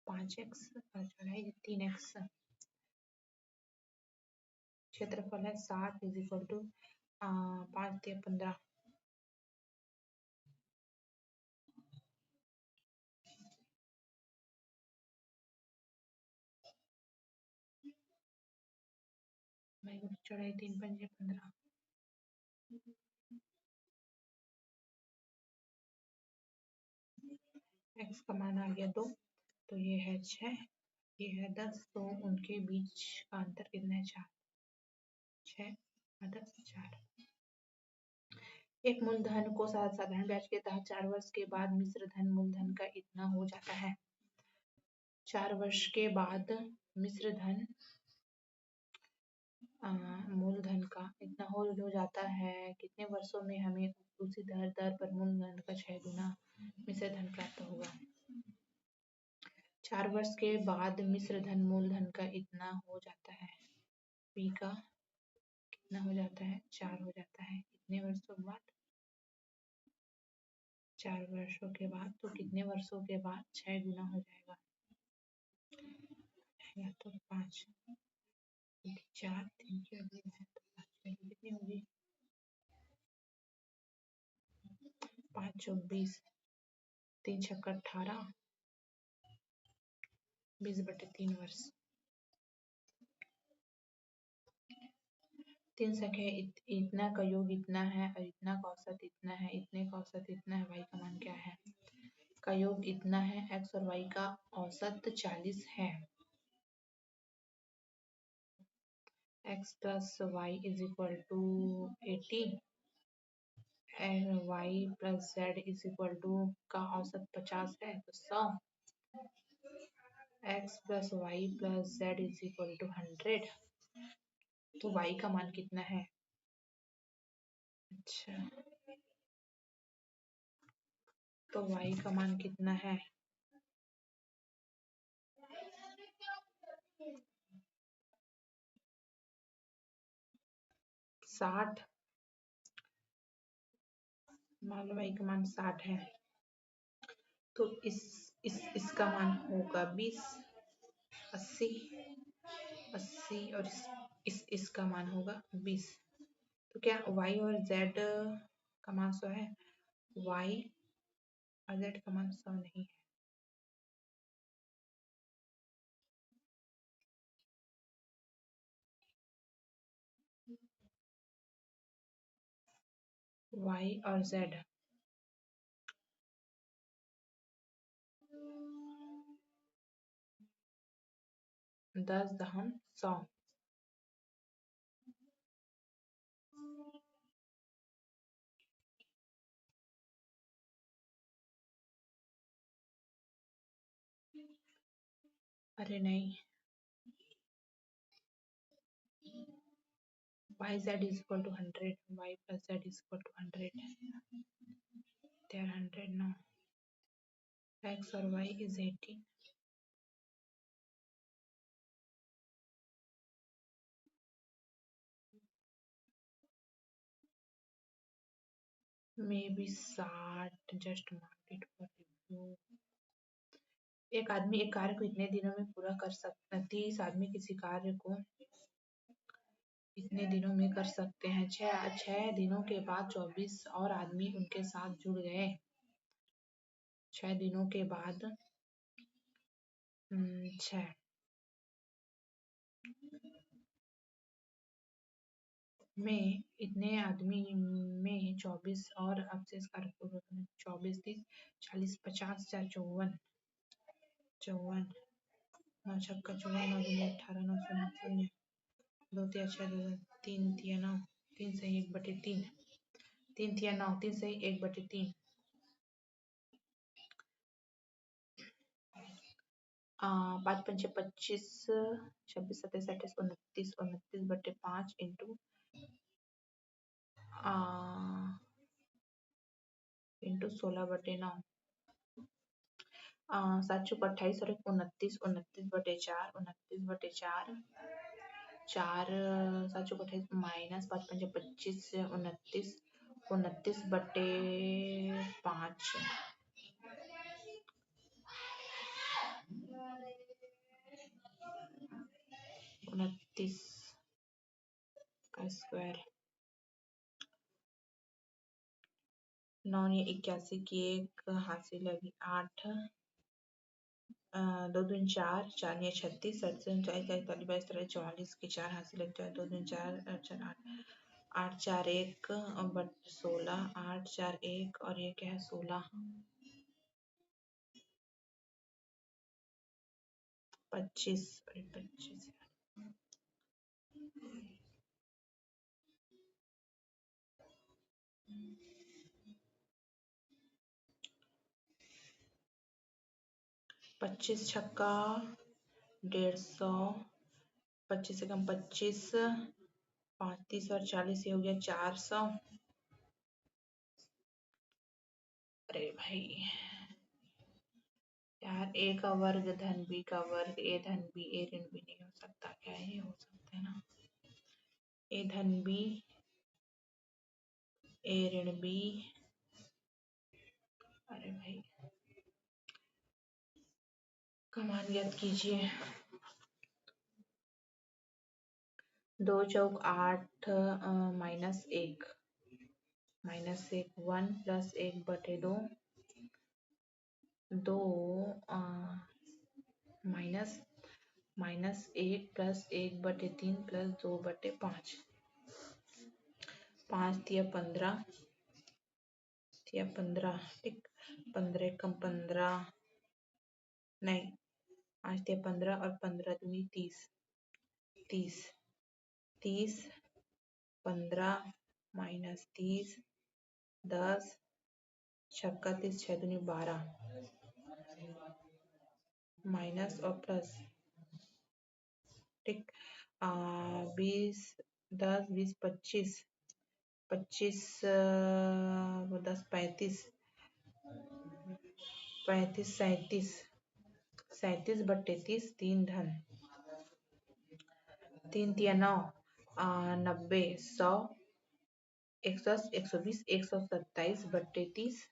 5x और चौड़ाई 3x। क्षेत्रफल है 7 = 5 × 15। चौड़ाई 3 × 5 = 15। x का मान आ गया 2, तो ये है 6, ये है 10, तो उनके बीच का अंतर कितना है? 4 6 और 10 4। एक मूलधन को साधारण ब्याज के तहत 4 वर्ष के बाद मिश्र धन मूलधन का इतना हो जाता है। 4 वर्ष के बाद मिश्र धन मूलधन का इतना हो जाता है। कितने वर्षों में हमें उसी दर पर मूलधन का 6 गुना मिश्र धन प्राप्त होगा? 4 वर्ष के बाद मिश्र धन मूलधन का इतना हो जाता है। P का कितना हो जाता है? 4 हो जाता है। कितने वर्षों के बाद? 4 वर्षों के बाद, तो कितने वर्षों के बाद 6 गुना हो जाएगा? या तो 5 4 3 की अगली है तो 5 कितनी होगी? 5 चौक 20 3 छक्का 18 20/3 वर्ष। तीन संख्या इतना का योग इतना है और इतना का औसत इतना है, इतने का औसत इतना है, y का मान क्या है? का योग इतना है, x और y का औसत 40 है। x plus y is equal to 80 and y plus z is equal to का औसत 50 है तो 100। x plus y plus z is equal to 100। तो y का मान कितना है? अच्छा, तो y का मान कितना है? 60। मान लो y का मान 60 है तो इसका मान होगा 20। 80 80 और इसका मान होगा 20। तो क्या y और z का मान 100 है? y और z का मान 100 नहीं है। y और z 10 दहम 100। अरे नहीं, yz is equal to 100, y plus z is equal to 100। they are 100 now। x और y is 18। maybe 60। just mark it for review। एक आदमी एक कार्य को इतने दिनों में पूरा कर सकता है। 30 आदमी किसी कार्य को इतने दिनों में कर सकते हैं। छह दिनों के बाद 24 और आदमी उनके साथ जुड़ गए। 6 दिनों के बाद 6 में इतने आदमी में 24 और अवशेष कार्य पूर्ण 24 30 40 50 4 54 54 9 छक्का 54 9 दूनी 18 9 शून्य शून्य 2 तिया 6 2 3 तिया 9 3 सही 1/3 3 तिया 9 3 सही 1/3 5 पंचे 25 26 27 28 29 29/5 इंटू 16/9 7 चौक 28 और 29 29/4 29/4 4 7 चौक 28 माइनस 5 पंजे 25 29 29/5 29 का स्क्वायर 9 81 की एक हासिल लगी 8 2 दूनी 4 4 या 36 7 से 39 41 22 23 44 की 4 हासिल लगता है 2 दूनी 4 4 8 8 4 1 बट 16 8 4 1 और ये क्या है 16 25 और 25 25 छक्का 150 25 से कम 25 35 और 40 ये हो गया 400। अरे भाई यार ए का वर्ग धन बी का वर्ग ए धन बी ए ऋण बी नहीं हो सकता। क्या ये हो सकता है ना? ए धन बी ए ऋण बी। अरे भाई कमान ज्ञात कीजिए। 2 चौक 8 -1 -1 1 प्लस 1/2 2 माइनस -1 प्लस 1/3 प्लस 2/5 5 तिया 15 तिया 15, ठीक। 15 कम 15, नहीं, 5 तिया 15 और 15 दूनी 30, 30, 30, 15 माइनस 30, 10, छक्का 30, 6 दूनी 12, माइनस और प्लस, ठीक। 20, 10, 20, 25, 25, 10, 35, 35, 37, 37 बट्टे 30, 3 धन, 3 तिया 9, 90, 100, 110, 120, 127 बट्टे 30,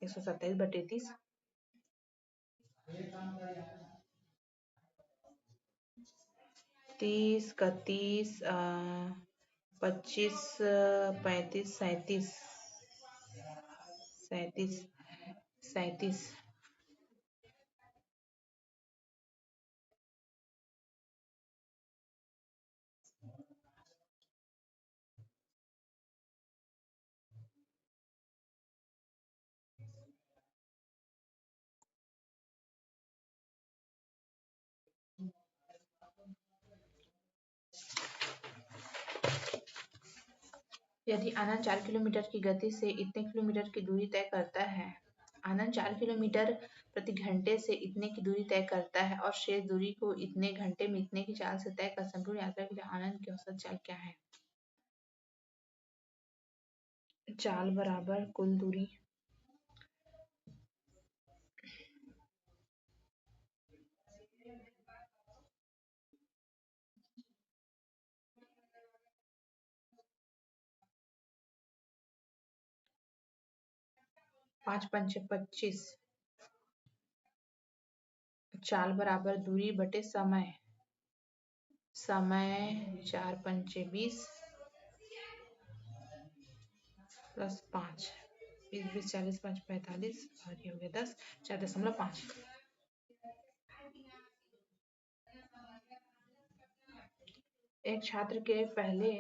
127 बट्टे 30, 30 का 30, 25, 35, 37, 37, 37, यदि आनंद 4 किलोमीटर की गति से इतने किलोमीटर की दूरी तय करता है, आनंद 4 किलोमीटर प्रति घंटे से इतने की दूरी तय करता है और शेष दूरी को इतने घंटे में इतने की चाल से तय कर, संपूर्ण यात्रा के लिए आनंद की औसत चाल क्या है? चाल बराबर कुल दूरी, 5 पंचे 25, चाल बराबर दूरी बटे समय, समय 4 पंचे 20 प्लस 5, 20, 20, 40, 5, 45 और ये हो गया 10, 4.5। एक छात्र के पहले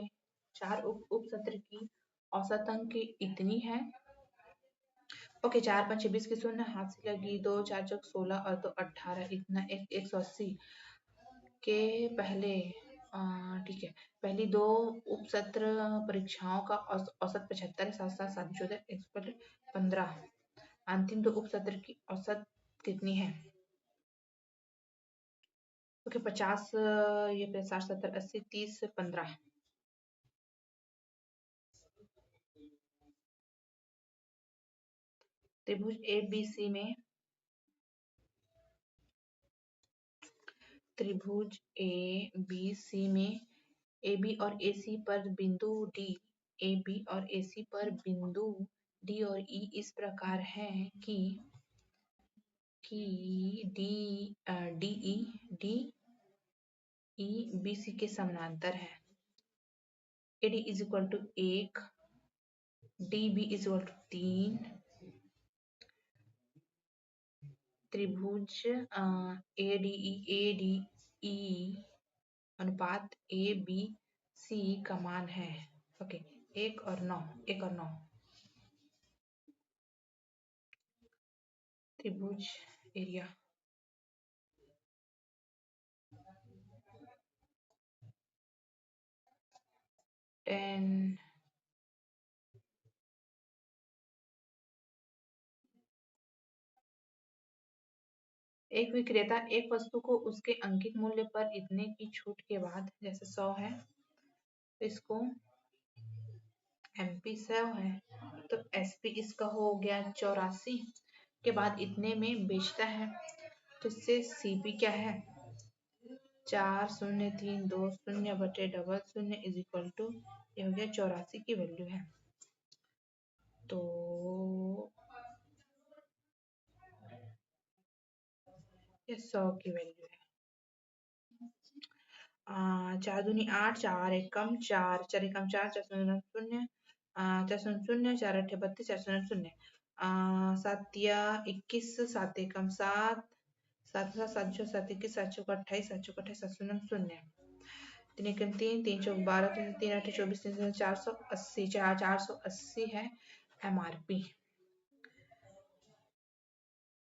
4 उप सत्र की औसत अंक इतनी है। ओके, 4 5 20 की शून्य हाथ से लगी, 2 4 चौक 16 और 2 18, इतना 180 के पहले, ठीक है, पहली 2 उप सत्र परीक्षाओं का औसत 75 है, 7 7 7 14 15, अंतिम 2 उप सत्र की औसत कितनी है? ओके, 50, ये 60 70 80 30 15, त्रिभुज ABC में, त्रिभुज ABC में AB और AC पर बिंदु D, AB और AC पर बिंदु D और E इस प्रकार है कि DE BC के समानांतर है। AD is equal to 1, DB is equal to 3, त्रिभुज ADE अनुपात ABC का मान है, ओके, 1 और 9, 1 और 9, त्रिभुज एरिया, टेन, एक विक्रेता एक वस्तु को उसके अंकित मूल्य पर इतने की छूट के बाद, जैसे 100 है तो इसको MP 100 है तो SP इसका हो गया 84 के बाद इतने में बेचता है, तो इससे CP क्या है? 4032 बटे डबल शून्य इज इक्वल टू, ये हो गया 84 की वैल्यू है, तो ये 100 की वैल्यू है। 4 दूनी 8, 4 एकम 4, 4 एकम 4, 4 शून्य 4 शून्य 4 अठे 32, 4 शून्य शून्य, 7 तिया 21, 7 एकम 7, 7 7 7 21, 7 चौक 28, 7 चौक 28, 7 शून्य शून्य, तीन एकम तीन, तीन चौक 12, तीन तीन आठ 24, तीन 480, 480 है MRP।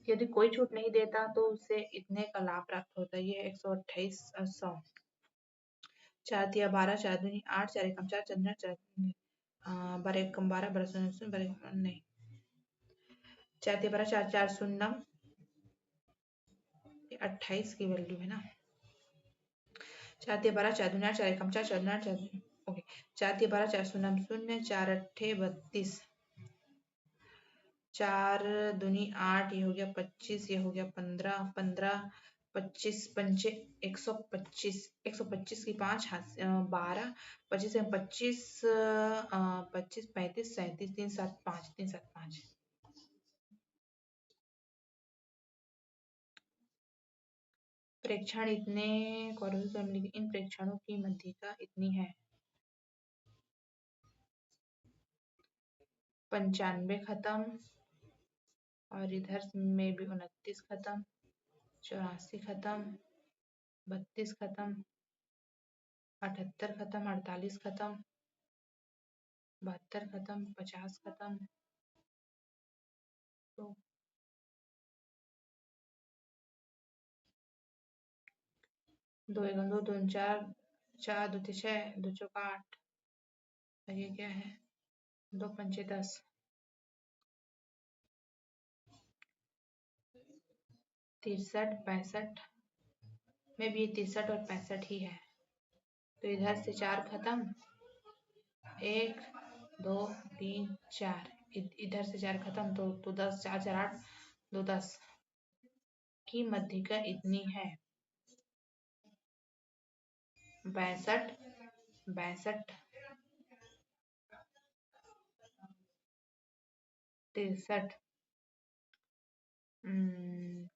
यदि कोई छूट नहीं देता तो उसे इतने का लाभ प्राप्त होता है। ये 128 100। 4 तिया 12, 4 दूनी 8, 4 एकम 4, 4 दूनी 4, 12 एकम 12, 12 शून्य शून्य, 12 नहीं, 4 तिया 12, 4 4 शून्य, 28 की वैल्यू है ना। 4 तिया 12, 4 दूनी 8, 4 एकम 4, 4 दूनी 8, 4 ओके। 4 तिया 12, 4 शून्य शून्य, 4 अट्ठे 32, 4 दूनी 8, ये हो गया 25, ये हो गया 15, 15 25 पंचे 125, 125 की 5 12, 25 25 25 35 37, 375, 375। प्रेक्षण इतने इन प्रेक्षणों की मध्यिका इतनी है। 95 खत्म, और इधर में भी 29 खत्म, 84 खत्म, 32 खत्म, 78 खत्म, 48 खत्म, 72 खत्म, 50 खत्म। तो 2 एकम 2, 2 4, 4 2 6, 2 चौक 8, और ये क्या है 2 पंचे 10, 63 65 में भी 63 और 65 ही है। तो इधर से 4 खत्म, 1 2 3 4, इधर से 4 खत्म, तो 10, 4 4 8, 2 10 की मध्यिका इतनी है। 62 62 63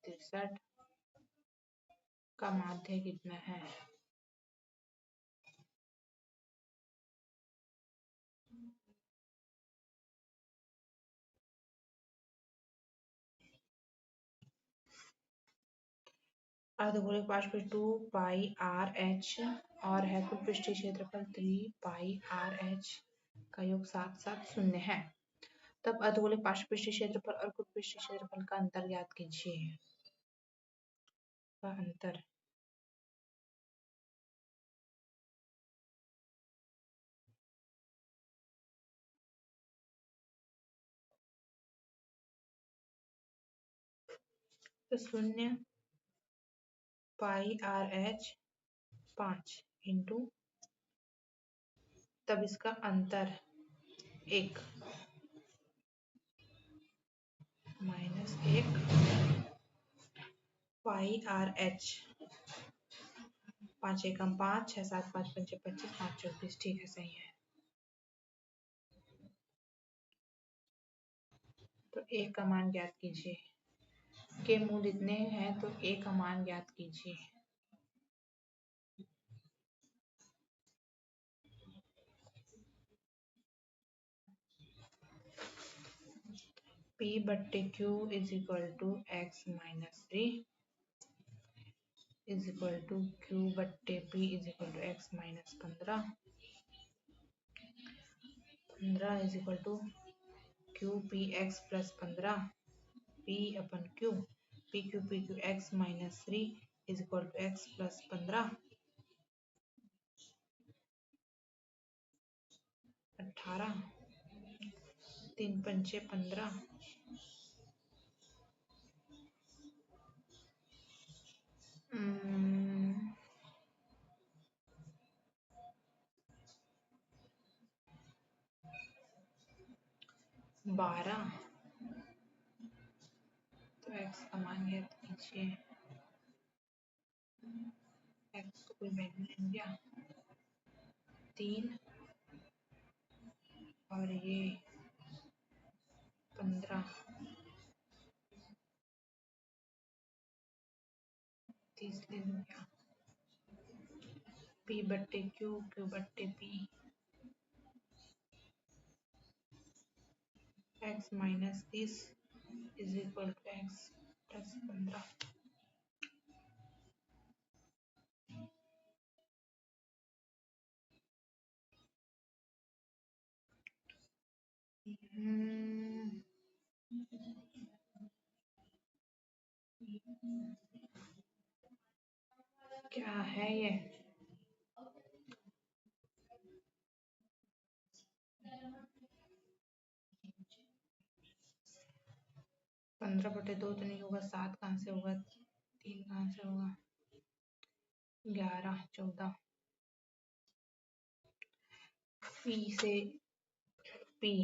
63 का माध्य कितना है। अर्धगोले का पार्श्व 2 पाई आर एच और है कुल पृष्ठीय क्षेत्रफल 3 पाई आर एच का योग 7 7 0 है। तब अर्धगोले का पार्श्व पृष्ठीय क्षेत्रफल और कुल पृष्ठीय क्षेत्रफल का अंतर ज्ञात कीजिए। का अंतर तो 0 पाई आर एच 5 इंटू, तब इसका अंतर 1 माइनस 1 पाई आर एच, 5 एकम 5, 6 7 5 पंचे 25, 5 24, ठीक है सही है। तो ए का मान ज्ञात कीजिए। के मूल इतने हैं तो ए का मान ज्ञात कीजिए। P बट्टे Q is equal to X minus 3 is equal to Q बट्टे P is equal to X minus 15, 15 is equal to Q P X plus 15 P अपन Q, P Q X minus 3 is equal to X plus 15, 18, 3 पंचे 15, 12, तो एक्स का मान ज्ञात कीजिए। एक्स को कोई वैल्यू नहीं दिया, 3 और ये 15, 30 ले लूँ क्या। P बट्टे Q, Q बट्टे P, X minus 30 is equal to X plus 15। हम्म, क्या है ये? 15/2 तो नहीं होगा, 7 कहाँ से होगा, 3 कहाँ से होगा, 11, 14। पी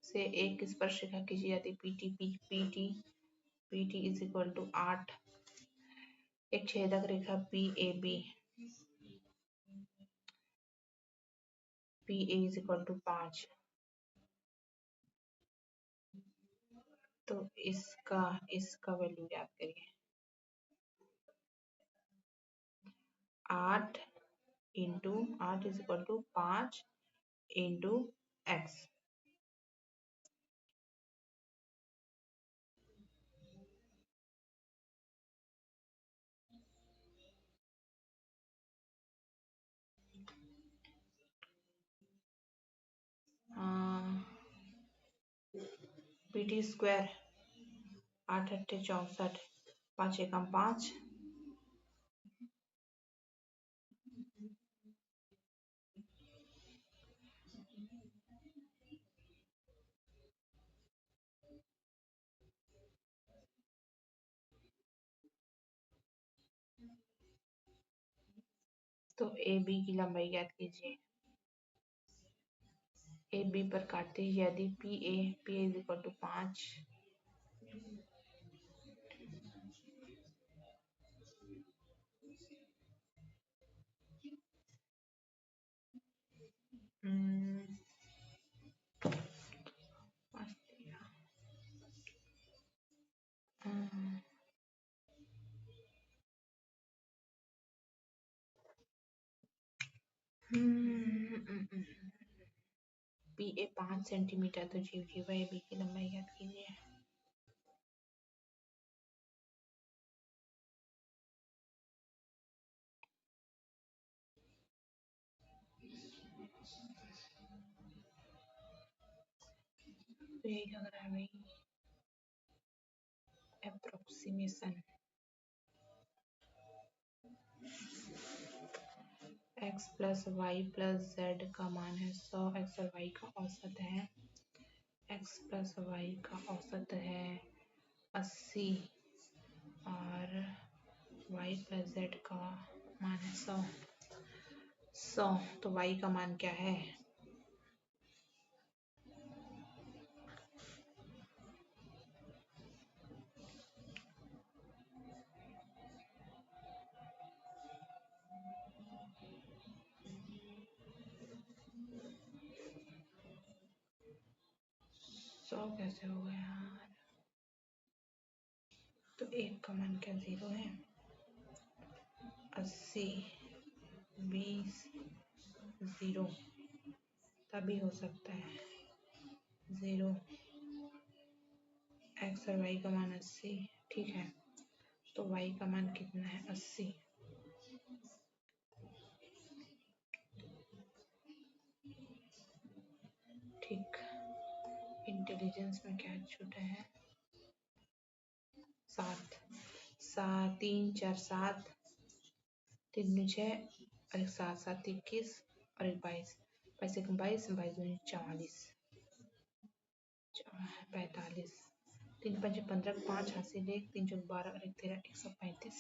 से एक स्पर्शिका खींची जाती, P T is equal to 8। एक छेदक रेखा P A is equal to 5। तो इसका वैल्यू याद करिए। 8 into 8 is equal to 5 into X. PT square 8 अट्ठे 64, 5 एकम 5। तो ए बी की लंबाई ज्ञात कीजिए। ए बी पर काटते ही यदि P A is equal to 5, P A 5 centimetre, तो जीव जीवा ए बी की लंबाई ज्ञात कीजिए। तो यही लग रहा है भाई, approximation. x plus Y plus Z का मान है 100, x और y का औसत है, x प्लस वाई का औसत है 80 और y प्लस जेड का मान है 100। तो y का मान क्या है? सौ कैसे हो गया यार? तो एक का मान क्या 0 है? 80, 20, 0 तभी हो सकता है। 0, x और y का मान 80, ठीक है। तो y का मान कितना है? 80। ठीक। इंटेलिजेंस में क्या छूटा है? 7, 3 4 7, 3 दूनी 6 और एक 7 7 21 और एक 22, 22 एक 22, 22 दूनी 44, 45, 3 5 15, 5 हासिल 1, 3 चौक 12 और एक 13, 135।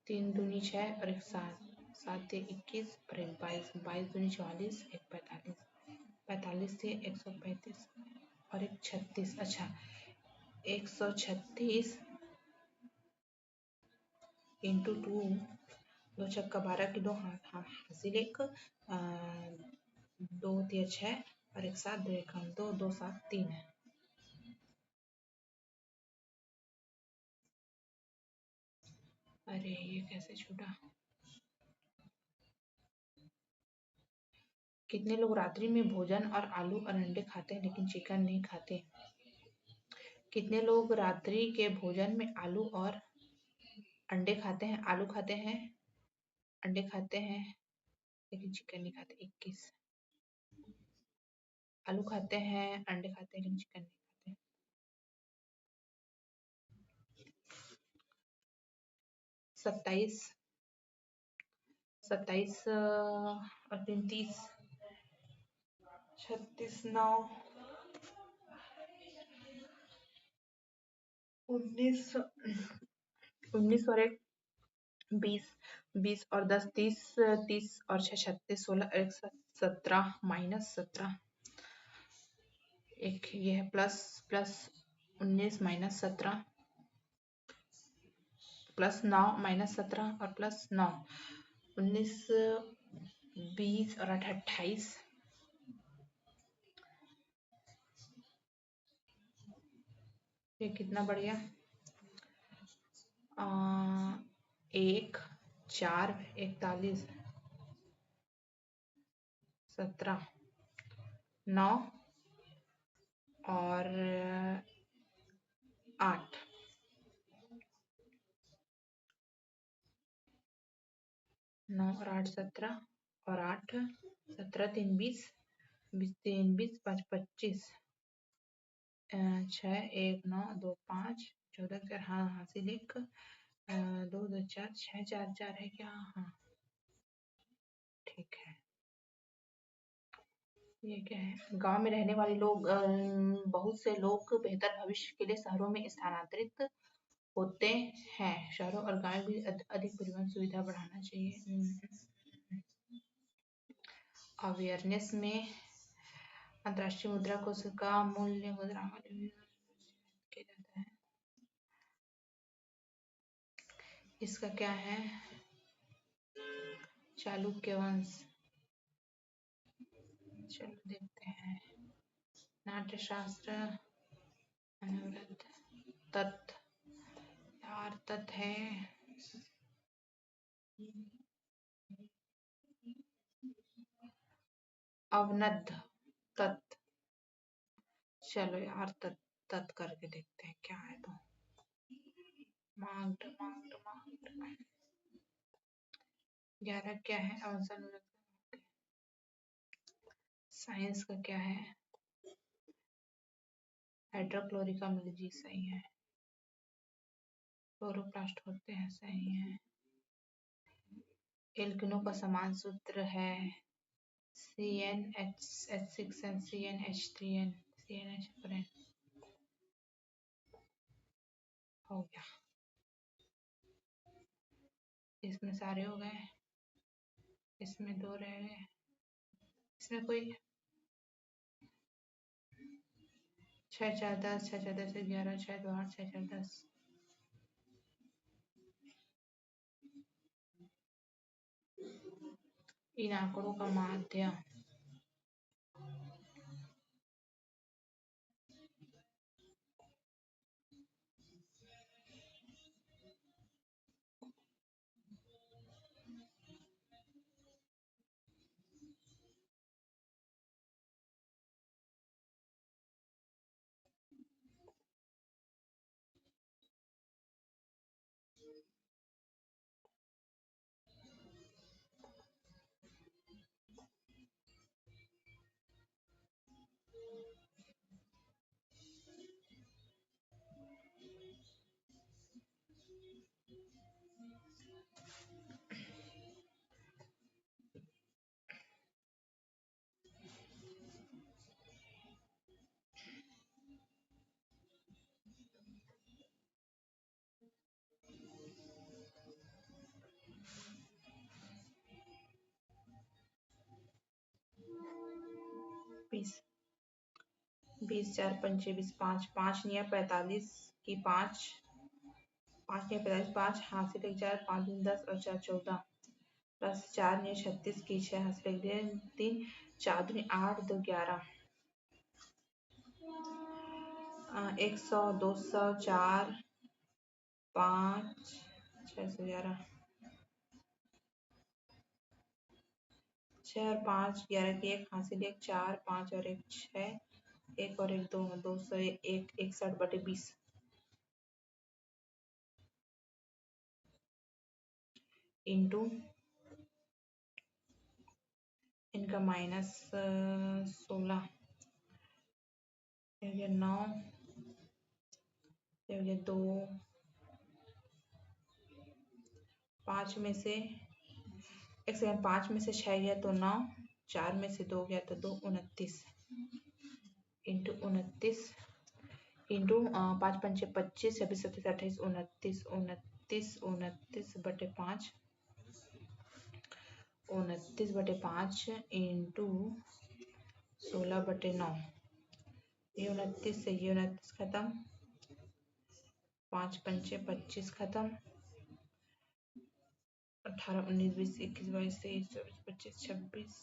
3 दूनी 6 और एक 7, 7 21 और एक 22, 22 दूनी 44, एक 45, 45 से 135 और एक 36। अच्छा, 136 इंटू 2, 2 छक्का 12 की 2 हासिल 1, 2 तिया 6 और एक 7, 2 एकम 2, 2 7 3 है। अरे ये कैसे छूटा? कितने लोग रात्रि में भोजन और आलू और अंडे खाते हैं लेकिन चिकन नहीं खाते? कितने लोग रात्रि के भोजन में आलू और अंडे खाते हैं, आलू खाते हैं, अंडे खाते हैं लेकिन चिकन नहीं खाते। 21 आलू खाते हैं, अंडे खाते हैं, लेकिन चिकन नहीं खाते। 27 27 और 30, 36 9 19 19 और 1 20 20 और 10 30 30 और 6 36 16 और 1 17 माइनस 17 एक ये है plus plus 19 minus 17 plus 9 minus 17 और प्लस 9 19 20 और 8 28 ये कितना बढ़ गया 1 4 41 17 9 और 8 9 और 8 17 और 8 17 3 20 20 3 20 5 25 6 1 9 2 5 14 4 हाँ हासिल 1 2 2 4 6 4 4 है क्या हाँ ठीक है। ये क्या है गांव में रहने वाले लोग बहुत से लोग बेहतर भविष्य के लिए शहरों में स्थानांतरित होते हैं। शहरों और गांव में भी अधिक परिवहन सुविधा बढ़ाना चाहिए। अवेयरनेस में अंतर्राष्ट्रीय मुद्रा कोष का मूल्य मुद्रा किया जाता है। इसका क्या है चालुक्य वंश चलो देखते हैं। नाट्यशास्त्र अनुवृत्त तत् यार तत् है अवनद तत् चलो यार तत् करके देखते हैं क्या है। तो मांग 11 क्या है अवसन साइंस का क्या है हाइड्रोक्लोरिक अम्ल जी सही है। क्लोरोप्लास्ट होते हैं सही है। एल्किनो का समान सूत्र है CnH6n CnH3n CnH4n हो गया। इसमें सारे हो गए इसमें 2 रह गए इसमें कोई 6 4 10 6 4 10 11 6 2 8 6 4 10 इन आंकड़ों का माध्य बीस 20 4 पंचे 20 5 5 निया 45 की 5 5 निया 45 5 हासिल 1 4 5 दूनी 10 और 4 14 प्लस 4 निया 36 की 6 हासिल 1 3 4 दूनी 8 2 11 100 200 4 5 611 6 और 5 11 की 1 हासिल 1 4 5 और 1 6 1 और 1 2 200 1 61 बटे 20 इंटू इनका -16, 9, 2, 5 में से एक सेकंड, 5 में से 6 गया तो 9, 4 में से 2 गया तो 2, 29 इंटू 29 इंटू 5 पंचे 25, 26 27 28 29, 29/5, 29/5 इंटू 16/9, ये 29 से ये 29 खत्म, 5 पंचे 25 खत्म, 18 19 20 21 22 23 24 25 26,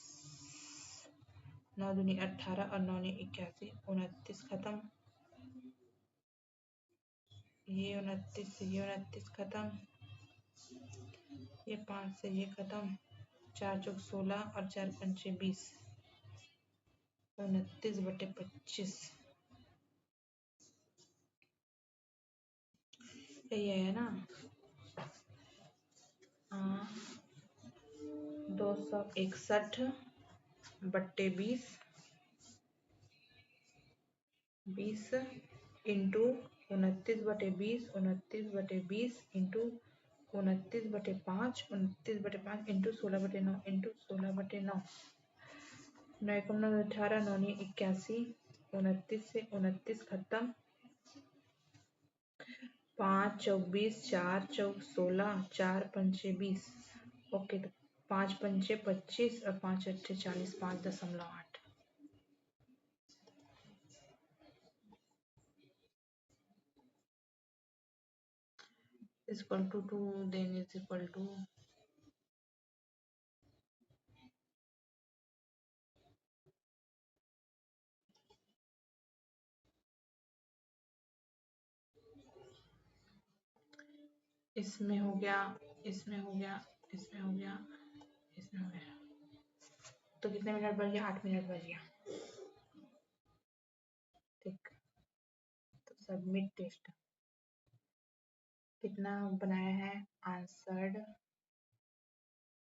9 दूनी 18 और 9 ने 81, 29 खत्म, ये 29 से ये 29 खत्म, ये 5 से ये खत्म, 4 चौक 16 और 4 पंचे 20, 29/25, यही है ना। 261/20, 20 इंटू 29/20, 29/20 इंटू 29/5, 29/5 इंटू 16/9 इंटू 16/9, 9 एकम 9 18, 9 ने 81, 29 से 29 खत्म, 5 चौक 20, 4 चौक 16, 4 पंचे 20, ओके। तो 5 पंचे 25 और 5 अट्ठे 40, 5.8 is equal to 2, then is equal to इसमें हो गया, इसमें हो गया, इसमें हो गया, इसमें हो गया, तो कितने मिनट बच गया? 8 मिनट बच गया। ठीक, तो सबमिट टेस्ट कितना बनाया है? आंसर्ड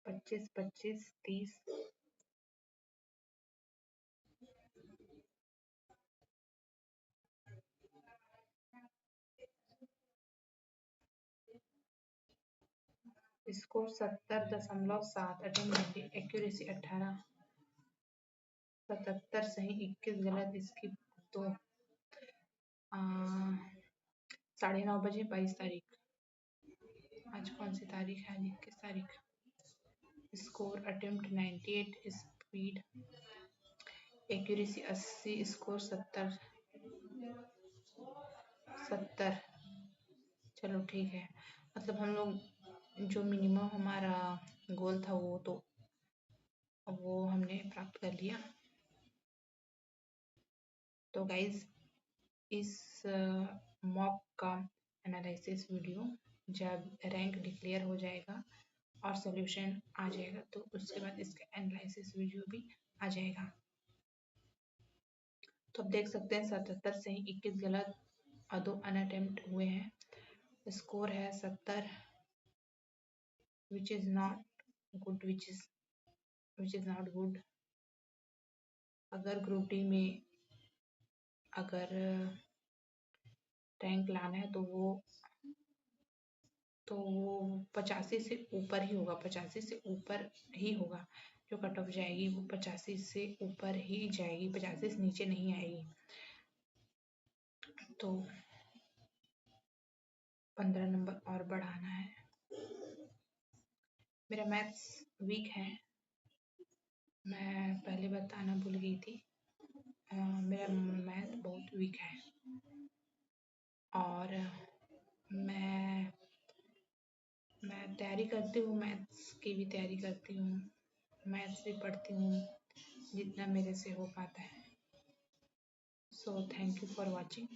25 25 30, स्कोर 70.7, अटेम्प्ट एक्यूरेसी 18, 77 सही 21 गलत। इसकी तो 9:30 बजे 22 तारीख, आज कौन सी तारीख है? आज 21 तारीख। Score attempt 98, speed accuracy 80, score 70। चलो ठीक है, मतलब हम लोग जो मिनिमम हमारा गोल था वो हमने प्राप्त कर लिया। तो गाइज, इस मॉक का एनालिसिस वीडियो जब रैंक डिक्लेयर हो जाएगा और सॉल्यूशन आ जाएगा तो उसके बाद इसका एनालिसिस वीडियो भी आ जाएगा। तो आप देख सकते हैं 77 सही 21 गलत और 2 अनअटेम्प्ट हुए हैं। स्कोर है 70, which is not good, which is not good। अगर ग्रुप डी में अगर रैंक लाना है तो वो 85 से ऊपर ही होगा, 85 से ऊपर ही होगा। जो कट ऑफ जाएगी वो 85 से ऊपर ही जाएगी, 85 से नीचे नहीं आएगी। तो 15 नंबर और बढ़ाना है। मेरा मैथ्स वीक है, मैं पहले बताना भूल गई थी। मेरा मैथ बहुत वीक है और मैं तैयारी करती हूँ, मैथ्स की भी तैयारी करती हूँ, मैथ्स भी पढ़ती हूँ जितना मेरे से हो पाता है। So thank you for watching.